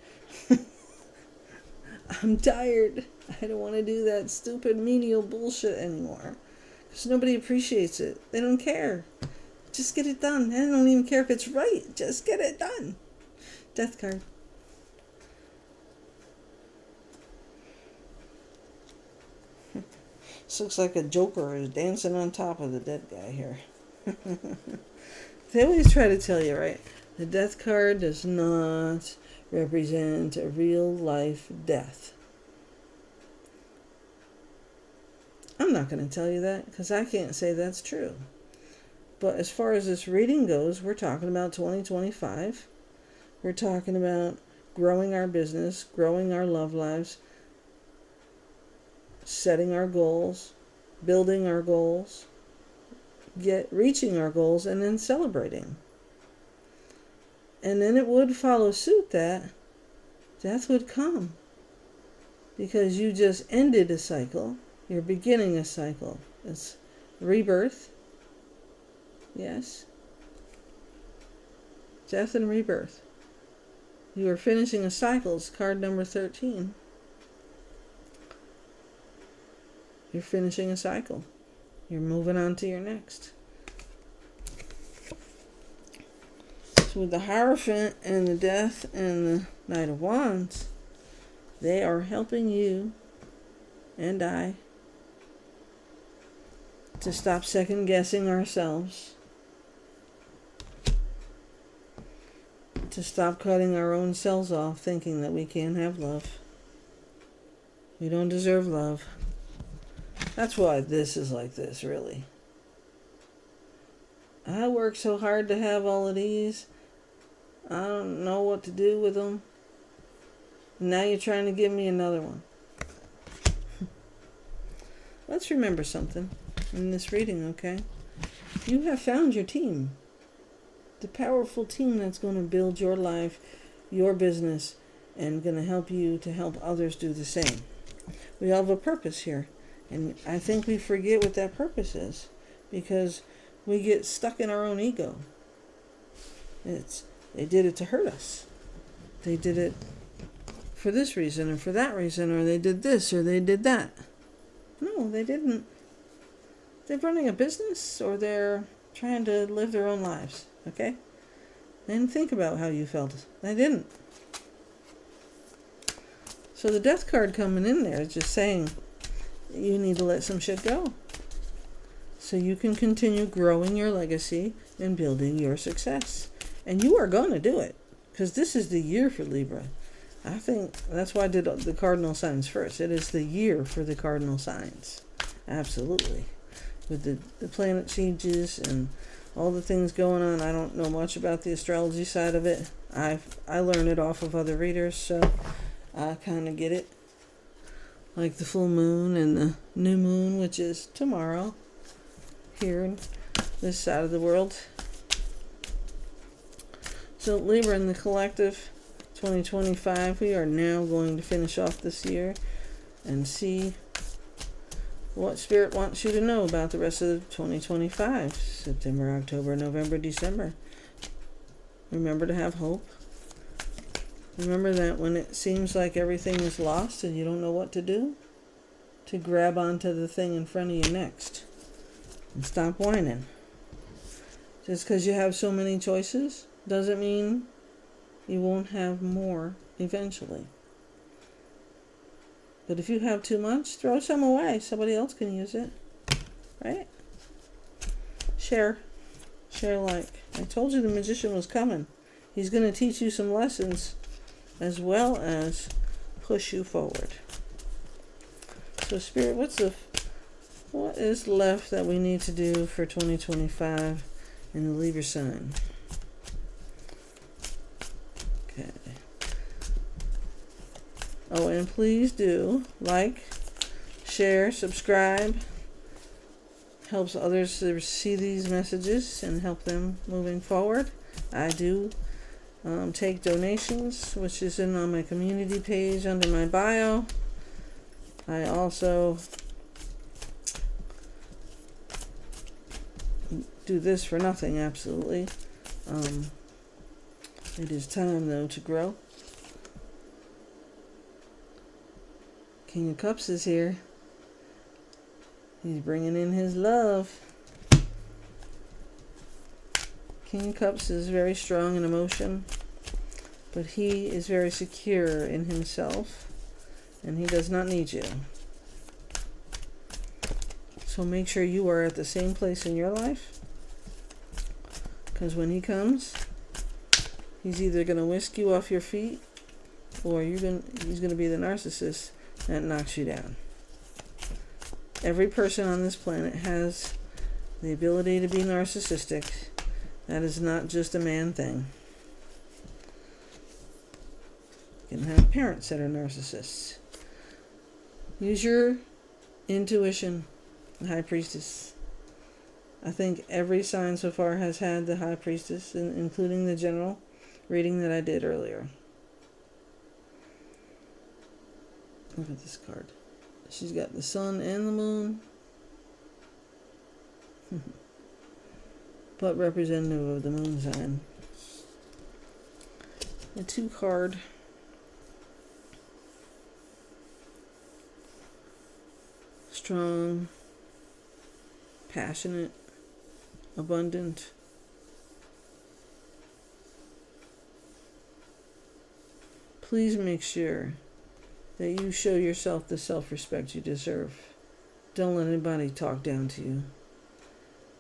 I'm tired. I don't want to do that stupid menial bullshit anymore. Because nobody appreciates it. They don't care. Just get it done. I don't even care if it's right. Just get it done. Death card. This looks like a Joker is dancing on top of the dead guy here. They always try to tell you, right? The death card does not represent a real life death. I'm not going to tell you that because I can't say that's true. But as far as this reading goes, we're talking about 2025. We're talking about growing our business, growing our love lives, setting our goals, building our goals, reaching our goals, and then celebrating. And then it would follow suit that death would come. Because you just ended a cycle. You're beginning a cycle. It's rebirth. Yes. Death and rebirth. You are finishing a cycle. It's card number 13. You're finishing a cycle. You're moving on to your next. So with the Hierophant and the Death and the Knight of Wands, they are helping you and I to stop second guessing ourselves, to stop cutting our own cells off thinking that we can't have love. We don't deserve love. That's why this is like this, really. I worked so hard to have all of these. I don't know what to do with them. Now you're trying to give me another one. Let's remember something in this reading, okay? You have found your team. The powerful team that's going to build your life, your business, and going to help you to help others do the same. We all have a purpose here. And I think we forget what that purpose is because we get stuck in our own ego. They did it to hurt us. They did it for this reason or for that reason, or they did this or they did that. No, they didn't. They're running a business or they're trying to live their own lives, okay? They didn't think about how you felt. They didn't. So the death card coming in there is just saying you need to let some shit go so you can continue growing your legacy and building your success. And you are going to do it because this is the year for Libra. I think that's why I did the cardinal signs first. It is the year for the cardinal signs. Absolutely. With the planet changes and all the things going on. I don't know much about the astrology side of it. I learned it off of other readers, so I kind of get it. Like the full moon and the new moon, which is tomorrow here in this side of the world. So Libra in the collective 2025, we are now going to finish off this year and see what Spirit wants you to know about the rest of 2025. September, October, November, December. Remember to have hope. Remember that when it seems like everything is lost and you don't know what to do, to grab onto the thing in front of you next. And stop whining. Just because you have so many choices doesn't mean you won't have more eventually. But if you have too much, throw some away. Somebody else can use it. Right? Share. Share like. I told you the magician was coming. He's going to teach you some lessons as well as push you forward. So Spirit, what is left that we need to do for 2025 in the Libra sign? Okay. Oh, and please do like, share, subscribe. Helps others to see these messages and help them moving forward. I do take donations, which is on my community page under my bio. I also do this for nothing, absolutely. It is time, though, to grow. King of Cups is here. He's bringing in his love. King of Cups is very strong in emotion, but he is very secure in himself, and he does not need you. So make sure you are at the same place in your life, because when he comes, he's either going to whisk you off your feet, or he's going to be the narcissist that knocks you down. Every person on this planet has the ability to be narcissistic. That is not just a man thing. You can have parents that are narcissists. Use your intuition, the High Priestess. I think every sign so far has had the High Priestess, including the general reading that I did earlier. Look at this card. She's got the sun and the moon. But representative of the moon sign. The 2 card. Strong, passionate, abundant. Please make sure that you show yourself the self-respect you deserve. Don't let anybody talk down to you.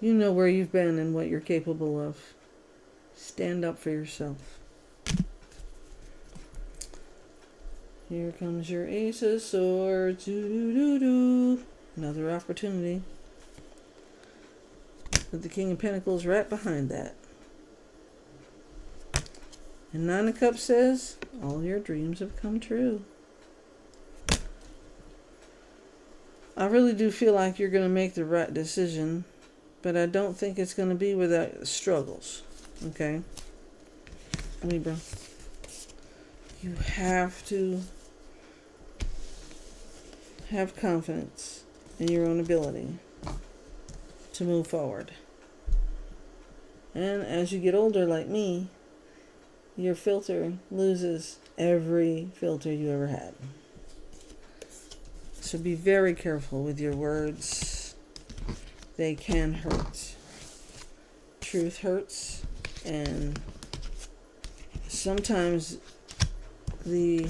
You know where you've been and what you're capable of. Stand up for yourself. Here comes your Ace of Swords. Another opportunity. with the King of Pentacles right behind that. And Nine of Cups says, all your dreams have come true. I really do feel like you're going to make the right decision, but I don't think it's going to be without struggles. Okay? Libra. You have to have confidence in your own ability to move forward. And as you get older like me, your filter loses every filter you ever had. So be very careful with your words. They can hurt. Truth hurts, and sometimes the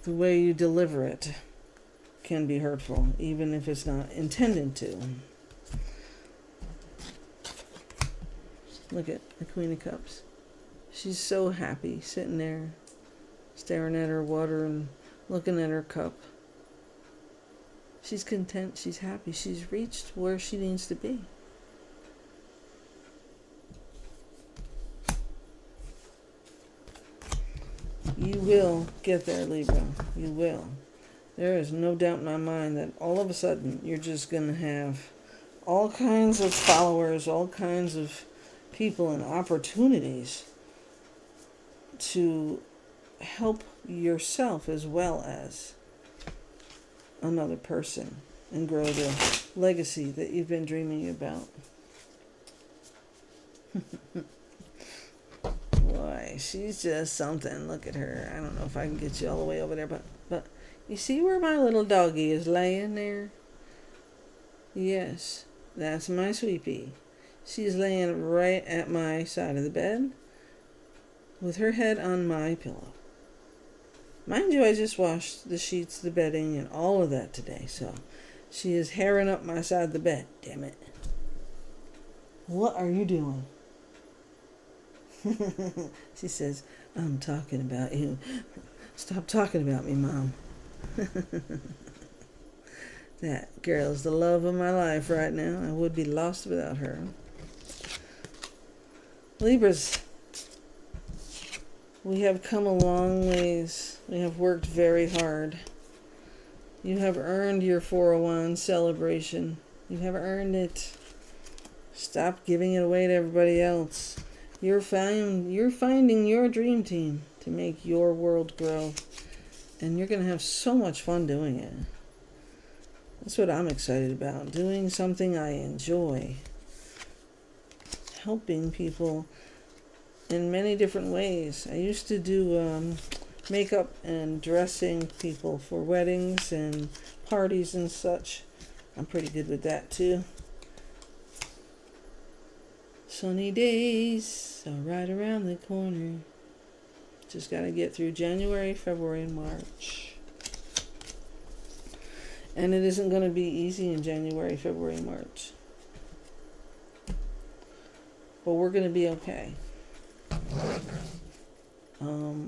way you deliver it can be hurtful, even if it's not intended to. Look at the Queen of Cups. She's so happy, sitting there, staring at her water and looking at her cup. She's content, she's happy, she's reached where she needs to be. You will get there, Libra. You will. There is no doubt in my mind that all of a sudden you're just going to have all kinds of followers, all kinds of people and opportunities to help yourself as well as another person and grow the legacy that you've been dreaming about. Boy, she's just something. Look at her. I don't know if I can get you all the way over there, but you see where my little doggy is laying there? Yes, that's my sweetie. She's laying right at my side of the bed with her head on my pillow. Mind you, I just washed the sheets, the bedding, and all of that today, so she is hairing up my side of the bed. Damn it. What are you doing? She says, I'm talking about you. Stop talking about me, Mom. That girl is the love of my life right now. I would be lost without her. Libras, we have come a long ways. We have worked very hard. You have earned your 401 celebration. You have earned it. Stop giving it away to everybody else. You're finding your dream team to make your world grow. And you're going to have so much fun doing it. That's what I'm excited about. Doing something I enjoy. Helping people in many different ways. I used to do makeup and dressing people for weddings and parties and such. I'm pretty good with that too. Sunny days are right around the corner. Just got to get through January, February, and March. And it isn't going to be easy in January, February, and March. But we're going to be okay.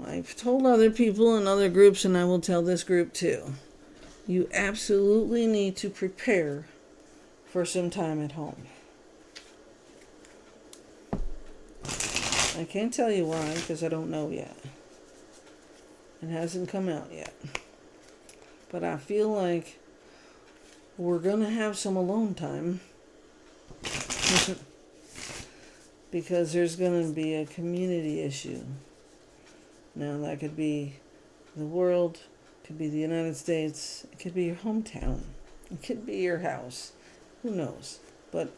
I've told other people in other groups, and I will tell this group too. You absolutely need to prepare for some time at home. I can't tell you why, because I don't know yet. It hasn't come out yet. But I feel like we're going to have some alone time. Because there's going to be a community issue. Now, that could be the world, it could be the United States, it could be your hometown, it could be your house. Who knows? But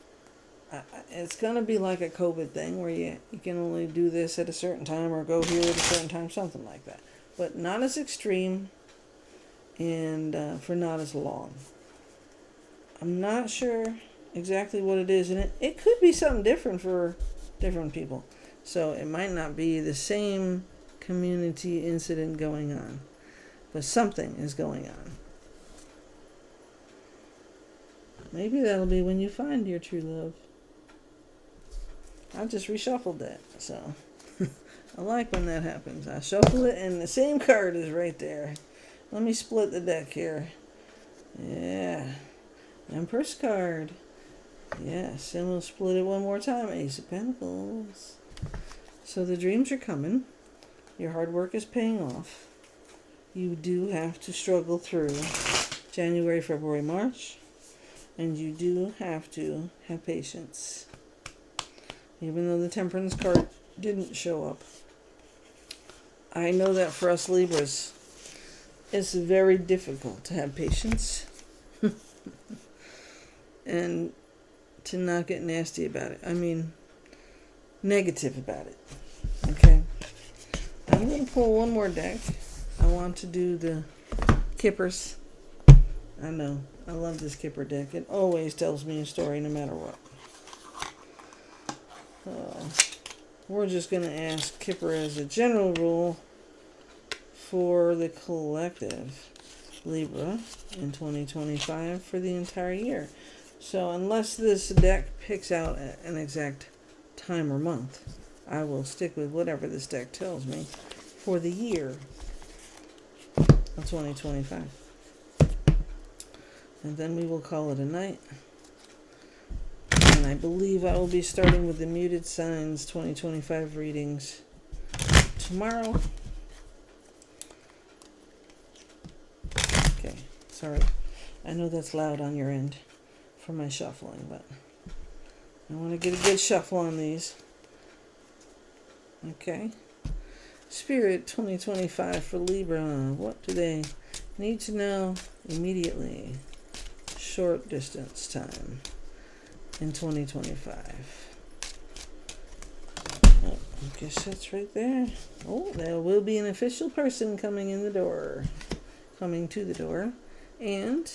it's going to be like a COVID thing where you can only do this at a certain time or go here at a certain time, something like that. But not as extreme and for not as long. I'm not sure exactly what it is, and it could be something different for different people. So it might not be the same community incident going on, but something is going on. Maybe that'll be when you find your true love. I just reshuffled that, so I like when that happens. I shuffle it and the same card is right there. Let me split the deck here. Yeah. Empress card. Yes, and we'll split it one more time. Ace of Pentacles. So the dreams are coming. Your hard work is paying off. You do have to struggle through January, February, March. And you do have to have patience. Even though the Temperance card didn't show up. I know that for us Libras, it's very difficult to have patience. And to not get nasty about it. I mean, negative about it. Okay? I'm going to pull one more deck. I want to do the Kippers. I know. I love this Kipper deck. It always tells me a story no matter what. We're just going to ask Kipper as a general rule for the collective Libra in 2025 for the entire year. So unless this deck picks out an exact time or month, I will stick with whatever this deck tells me for the year of 2025. And then we will call it a night. And I believe I will be starting with the Muted Signs 2025 readings tomorrow. Okay, sorry. I know that's loud on your end for my shuffling, but I want to get a good shuffle on these. Okay. Spirit 2025 for Libra. What do they need to know immediately? Short distance time in 2025. Oh, I guess that's right there. Oh, there will be an official person coming to the door. And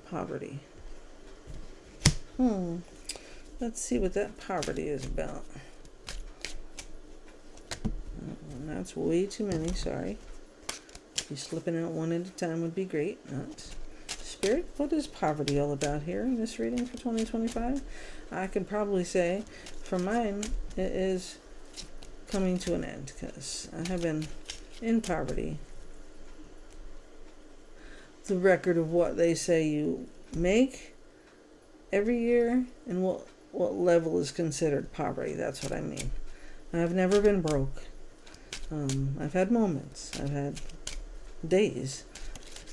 poverty. Let's see what that poverty is about. That's way too many, sorry. If you slipping out one at a time would be great. Spirit, what is poverty all about here in this reading for 2025? I could probably say, for mine, it is coming to an end, because I have been in poverty. The record of what they say you make every year and what level is considered poverty. That's what I mean. I've never been broke. I've had moments. I've had days.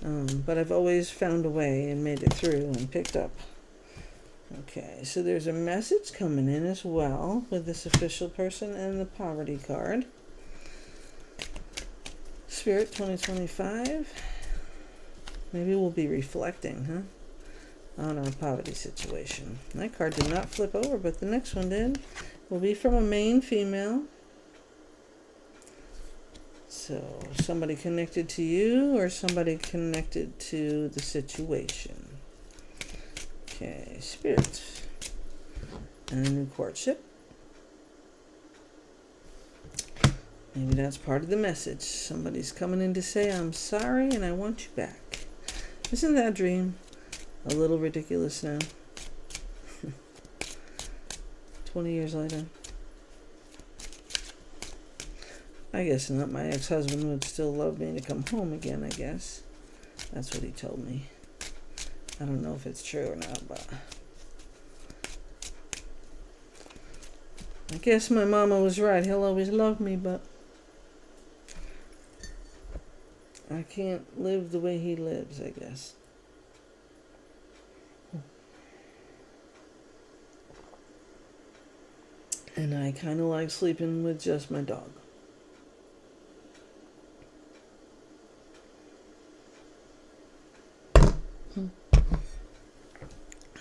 But I've always found a way and made it through and picked up. Okay, so there's a message coming in as well with this official person and the poverty card. Spirit 2025. Maybe we'll be reflecting, on our poverty situation. That card did not flip over, but the next one did. Will be from a main female. So somebody connected to you or somebody connected to the situation. Okay, Spirit. And a new courtship. Maybe that's part of the message. Somebody's coming in to say, I'm sorry and I want you back. Isn't that dream a little ridiculous now? 20 years later. I guess not. My ex-husband would still love me to come home again, I guess. That's what he told me. I don't know if it's true or not, but I guess my mama was right. He'll always love me, but I can't live the way he lives, I guess. And I kind of like sleeping with just my dog.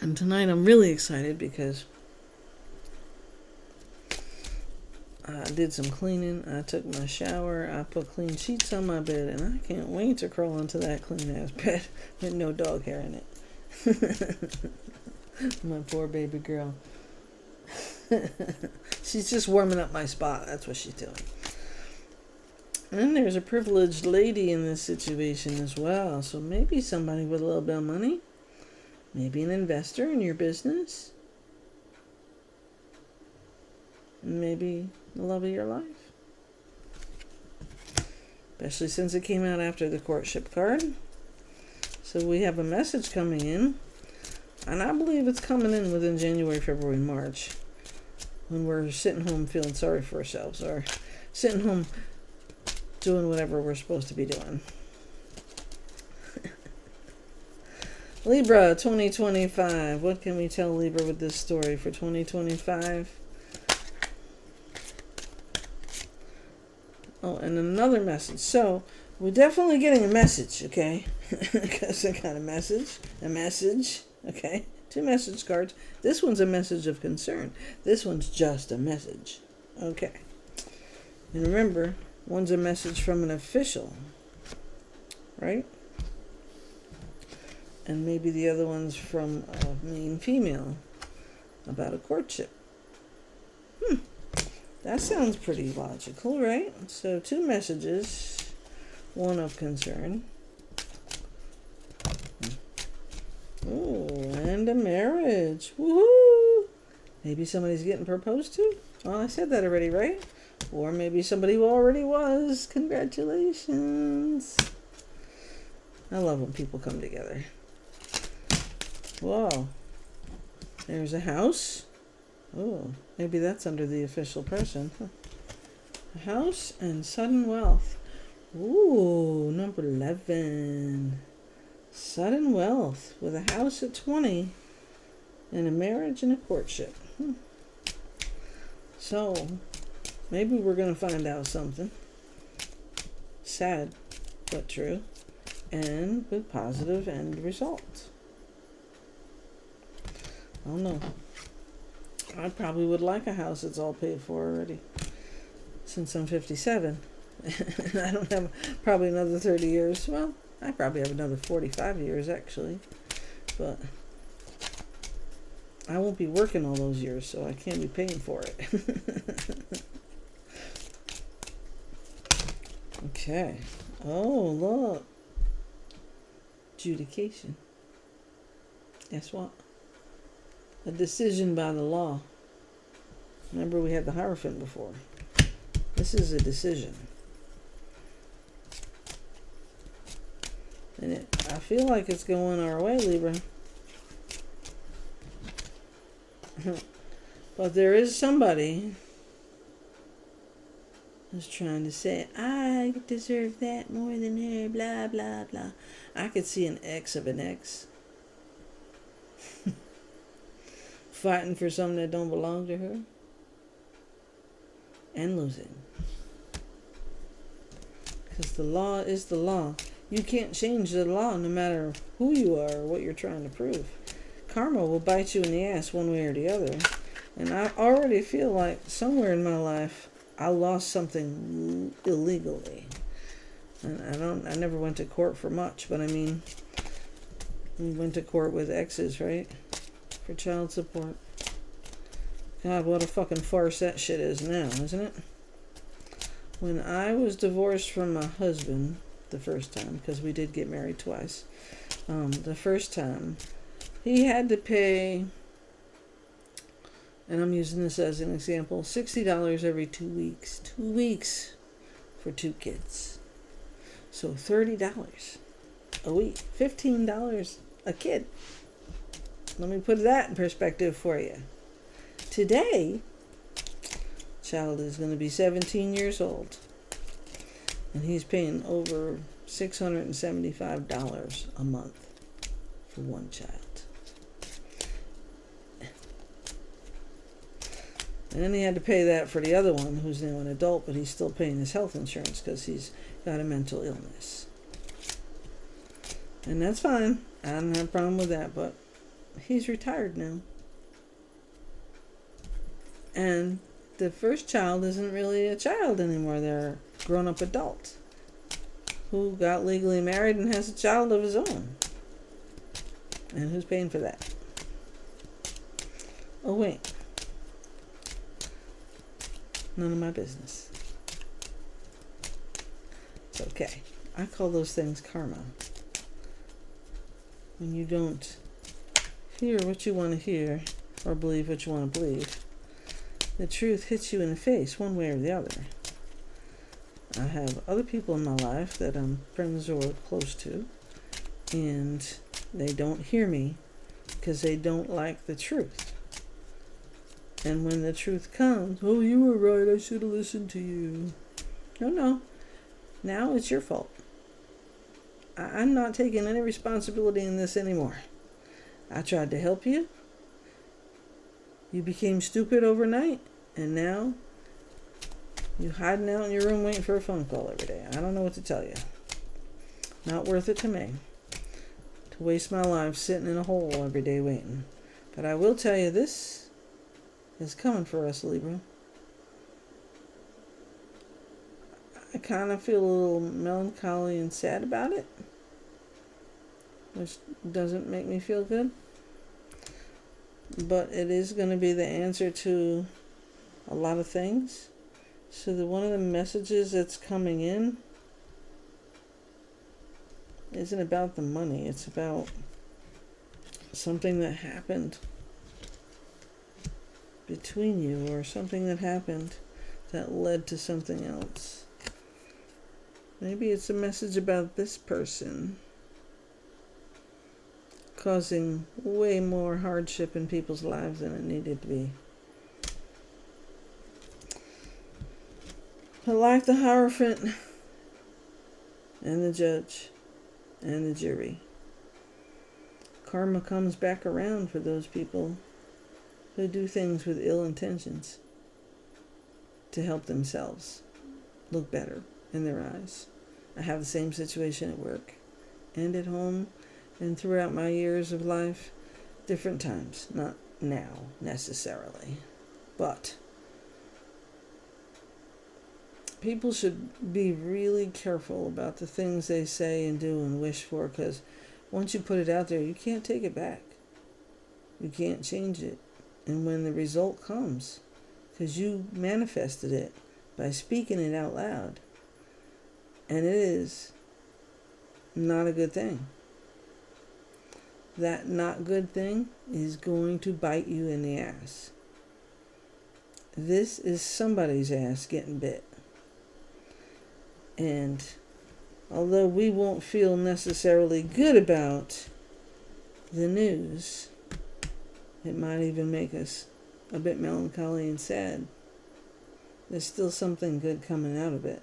And tonight I'm really excited because I did some cleaning. I took my shower. I put clean sheets on my bed. And I can't wait to crawl into that clean-ass bed with no dog hair in it. My poor baby girl. She's just warming up my spot. That's what she's doing. And then there's a privileged lady in this situation as well. So maybe somebody with a little bit of money. Maybe an investor in your business. Maybe the love of your life. Especially since it came out after the courtship card. So we have a message coming in, and I believe it's coming in within January, February, March, when we're sitting home feeling sorry for ourselves, or sitting home doing whatever we're supposed to be doing. Libra 2025. What can we tell Libra with this story for 2025? Oh, and another message. So, we're definitely getting a message, okay? Because I got a message, okay? 2 message cards. This one's a message of concern. This one's just a message, okay? And remember, one's a message from an official, right? And maybe the other one's from a mean female about a courtship. That sounds pretty logical, right? So 2 messages, one of concern. Oh, and a marriage. Woohoo! Maybe somebody's getting proposed to? Well, I said that already, right? Or maybe somebody who already was. Congratulations. I love when people come together. Whoa. There's a house. Oh, maybe that's under the official person. A house and sudden wealth. Ooh, number 11. Sudden wealth with a house at 20 and a marriage and a courtship. So, maybe we're going to find out something. Sad, but true. And with positive end results. I don't know. I probably would like a house that's all paid for already. Since I'm 57. I don't have probably another 30 years. Well, I probably have another 45 years actually. But I won't be working all those years, so I can't be paying for it. Okay. Oh, look. Adjudication. Guess what? A decision by the law. Remember we had the Hierophant before. This is a decision. And I feel like it's going our way, Libra. But there is somebody who's trying to say, I deserve that more than her, blah, blah, blah. I could see an ex of an ex. Fighting for something that don't belong to her. And losing. Because the law is the law. You can't change the law no matter who you are or what you're trying to prove. Karma will bite you in the ass one way or the other. And I already feel like somewhere in my life I lost something illegally. And I never went to court for much, but I mean, we went to court with exes, right? For child support. God, what a fucking farce that shit is now, isn't it? When I was divorced from my husband the first time, because we did get married twice, the first time, he had to pay, and I'm using this as an example, $60 every 2 weeks. 2 weeks for 2 kids. So $30 a week. $15 a kid. Let me put that in perspective for you. Today, child is going to be 17 years old. And he's paying over $675 a month for one child. And then he had to pay that for the other one, who's now an adult, but he's still paying his health insurance because he's got a mental illness. And that's fine. I don't have a problem with that, but he's retired now. And the first child isn't really a child anymore. They're a grown-up adult who got legally married and has a child of his own. And who's paying for that? Oh, wait. None of my business. It's okay. I call those things karma. When you don't hear what you want to hear or believe what you want to believe, the truth hits you in the face one way or the other. I have other people in my life that I'm friends or close to and they don't hear me because they don't like the truth. And when the truth comes, oh, you were right, I should have listened to you. No. Now it's your fault. I'm not taking any responsibility in this anymore. I tried to help you. You became stupid overnight, and now you're hiding out in your room waiting for a phone call every day. I don't know what to tell you. Not worth it to me to waste my life sitting in a hole every day waiting. But I will tell you, this is coming for us, Libra. I kind of feel a little melancholy and sad about it, which doesn't make me feel good. But it is going to be the answer to a lot of things. So one of the messages that's coming in isn't about the money. It's about something that happened between you, or something that happened that led to something else. Maybe it's a message about this person causing way more hardship in people's lives than it needed to be. But like the Hierophant and the judge and the jury, karma comes back around for those people who do things with ill intentions to help themselves look better in their eyes. I have the same situation at work and at home and throughout my years of life, different times, not now necessarily, but people should be really careful about the things they say and do and wish for, because once you put it out there, you can't take it back. You can't change it. And when the result comes, because you manifested it by speaking it out loud, and it is not a good thing. That not good thing is going to bite you in the ass. This is somebody's ass getting bit. And although we won't feel necessarily good about the news, it might even make us a bit melancholy and sad. There's still something good coming out of it.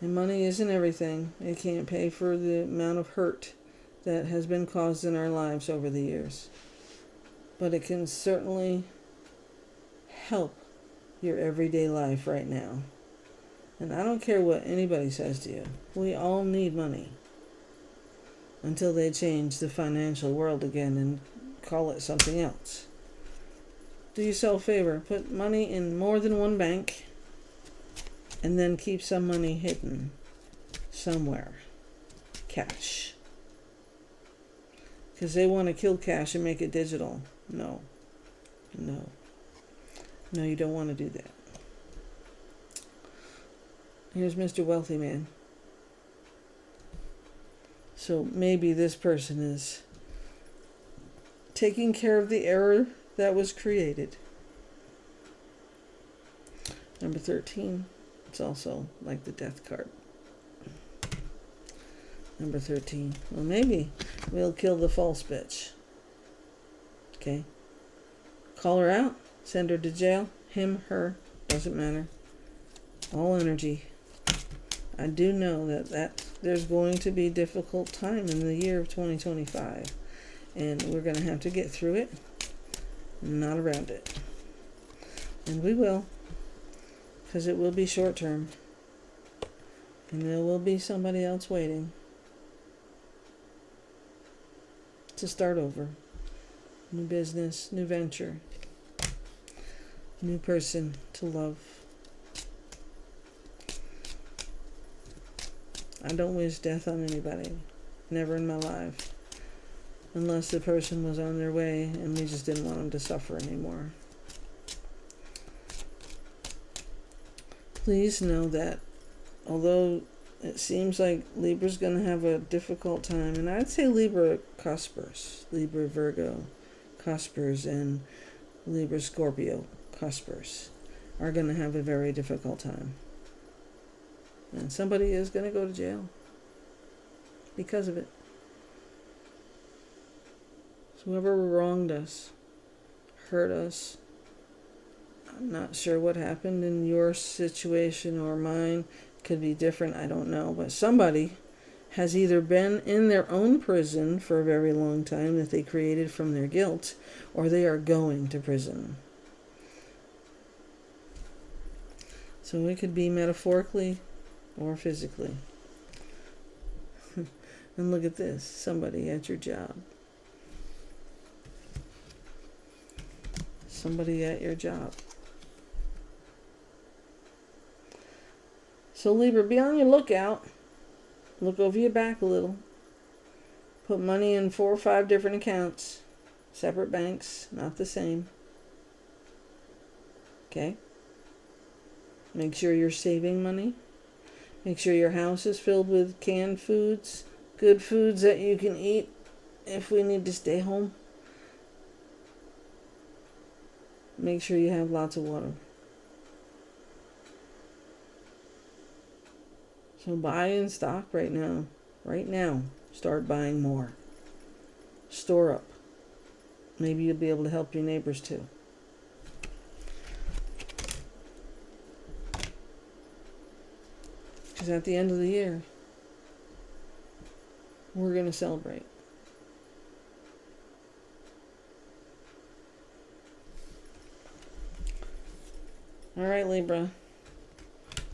And money isn't everything. It can't pay for the amount of hurt that has been caused in our lives over the years. But it can certainly help your everyday life right now. And I don't care what anybody says to you. We all need money until they change the financial world again and call it something else. Do yourself a favor. Put money in more than one bank and then keep some money hidden somewhere. Cash. Because they want to kill cash and make it digital. No, you don't want to do that. Here's Mr. Wealthy Man. So maybe this person is taking care of the error that was created. Number 13. It's also like the death card. Number 13. Well, maybe we'll kill the false bitch. Okay? Call her out. Send her to jail. Him, her. Doesn't matter. All energy. I do know that there's going to be a difficult time in the year of 2025. And we're going to have to get through it. Not around it. And we will. Because it will be short term. And there will be somebody else waiting to start over. New business, new venture, new person to love. I don't wish death on anybody. Never in my life. Unless the person was on their way and we just didn't want them to suffer anymore. Please know that although it seems like Libra's going to have a difficult time, and I'd say Libra cuspers, Libra Virgo cuspers, and Libra Scorpio cuspers are going to have a very difficult time. And somebody is going to go to jail. because of it. So whoever wronged us, hurt us, I'm not sure what happened in your situation or mine. Could be different, I don't know. But somebody has either been in their own prison for a very long time that they created from their guilt, or they are going to prison. So it could be metaphorically or physically. And look at this, somebody at your job. Somebody at your job. So Libra, be on your lookout. Look over your back a little. Put money in 4 or 5 different accounts. Separate banks, not the same. Okay? Make sure you're saving money. Make sure your house is filled with canned foods, good foods that you can eat if we need to stay home. Make sure you have lots of water. So buy in stock right now. Right now. Start buying more. Store up. Maybe you'll be able to help your neighbors too. Because at the end of the year, we're going to celebrate. All right, Libra.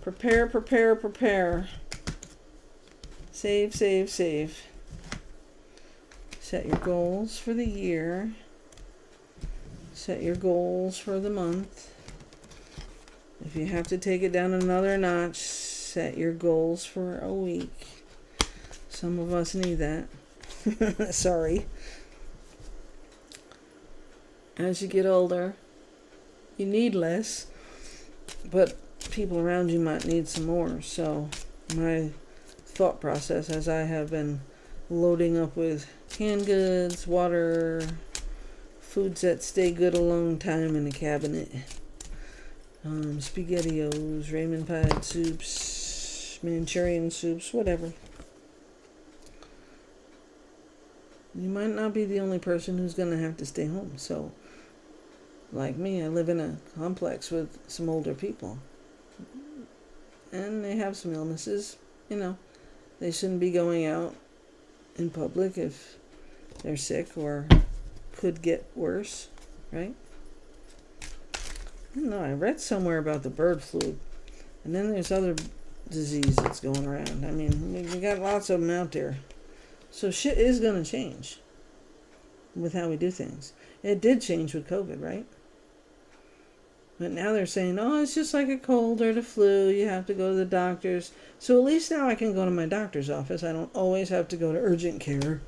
Prepare, prepare, prepare. Save, save, save. Set your goals for the year. Set your goals for the month. If you have to take it down another notch, set your goals for a week. Some of us need that. Sorry. As you get older, you need less, but people around you might need some more. So my thought process, as I have been loading up with canned goods, water, foods that stay good a long time in the cabinet, SpaghettiOs, ramen pie soups, Manchurian soups, whatever. You might not be the only person who's going to have to stay home. So, like me, I live in a complex with some older people. And they have some illnesses. You know, they shouldn't be going out in public if they're sick or could get worse, right? I don't know, I read somewhere about the bird flu. And then there's other disease that's going around. I mean, we got lots of them out there. So shit is going to change with how we do things. It did change with COVID, right? But now they're saying, oh, it's just like a cold or the flu. You have to go to the doctors. So at least now I can go to my doctor's office. I don't always have to go to urgent care.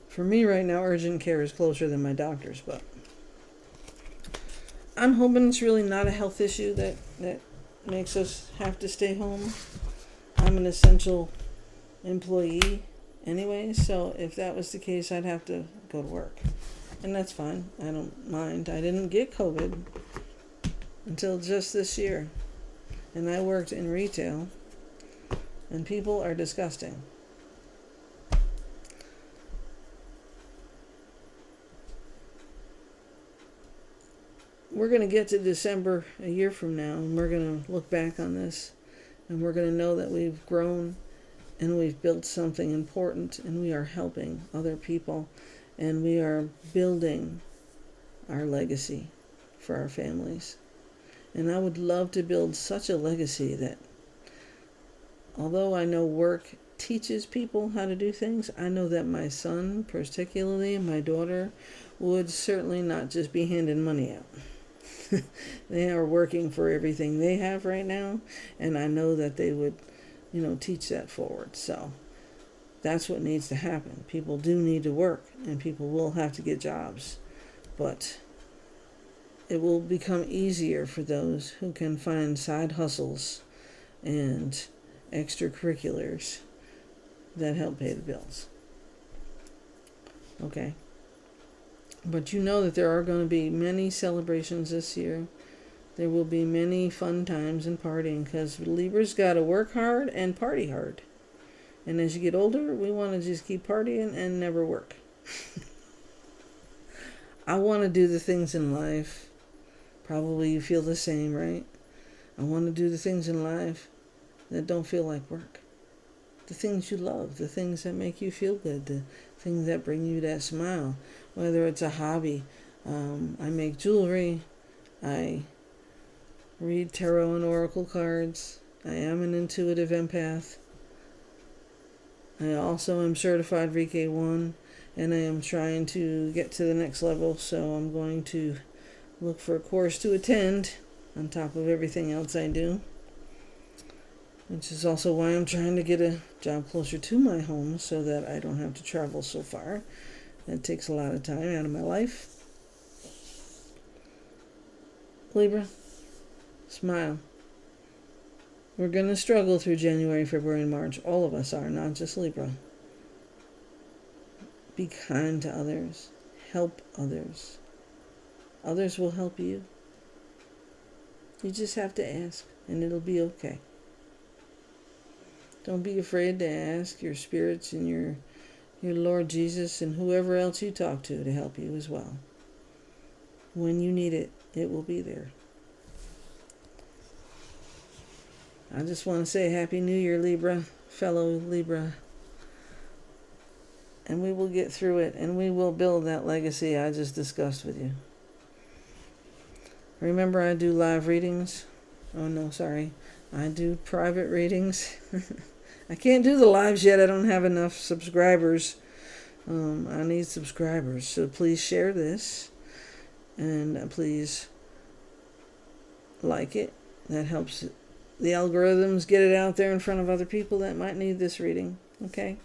For me right now, urgent care is closer than my doctor's. But I'm hoping it's really not a health issue that makes us have to stay home. I'm an essential employee anyway, so if that was the case, I'd have to go to work. And that's fine. I don't mind. I didn't get COVID until just this year. And I worked in retail, and people are disgusting. We're going to get to December a year from now, and we're going to look back on this, and we're going to know that we've grown and we've built something important, and we are helping other people, and we are building our legacy for our families. And I would love to build such a legacy that, although I know work teaches people how to do things, I know that my son, particularly my daughter, would certainly not just be handing money out. They are working for everything they have right now, and I know that they would teach that forward. So that's what needs to happen. People do need to work, and people will have to get jobs, but it will become easier for those who can find side hustles and extracurriculars that help pay the bills. Okay. But you know that there are going to be many celebrations this year. There will be many fun times and partying, because Libra's got to work hard and party hard. And as you get older, we want to just keep partying and never work. I want to do the things in life. Probably you feel the same, right? I want to do the things in life that don't feel like work. The things you love, the things that make you feel good, the things that bring you that smile. Whether it's a hobby, I make jewelry, I read tarot and oracle cards, I am an intuitive empath. I also am certified Reiki 1, and I am trying to get to the next level, so I'm going to look for a course to attend on top of everything else I do, which is also why I'm trying to get a job closer to my home so that I don't have to travel so far. That takes a lot of time out of my life. Libra, smile. We're going to struggle through January, February, and March. All of us are, not just Libra. Be kind to others. Help others. Others will help you. You just have to ask, and it'll be okay. Don't be afraid to ask your spirits and your Lord Jesus and whoever else you talk to help you as well. When you need it, it will be there. I just want to say Happy New Year, Libra, fellow Libra. And we will get through it, and we will build that legacy I just discussed with you. Remember, I do live readings. Oh, no, sorry. I do private readings. I can't do the lives yet. I don't have enough subscribers. I need subscribers. So please share this. And please like it. That helps the algorithms get it out there in front of other people that might need this reading. Okay?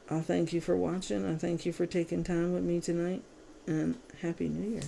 I'll thank you for watching. I thank you for taking time with me tonight. And Happy New Year.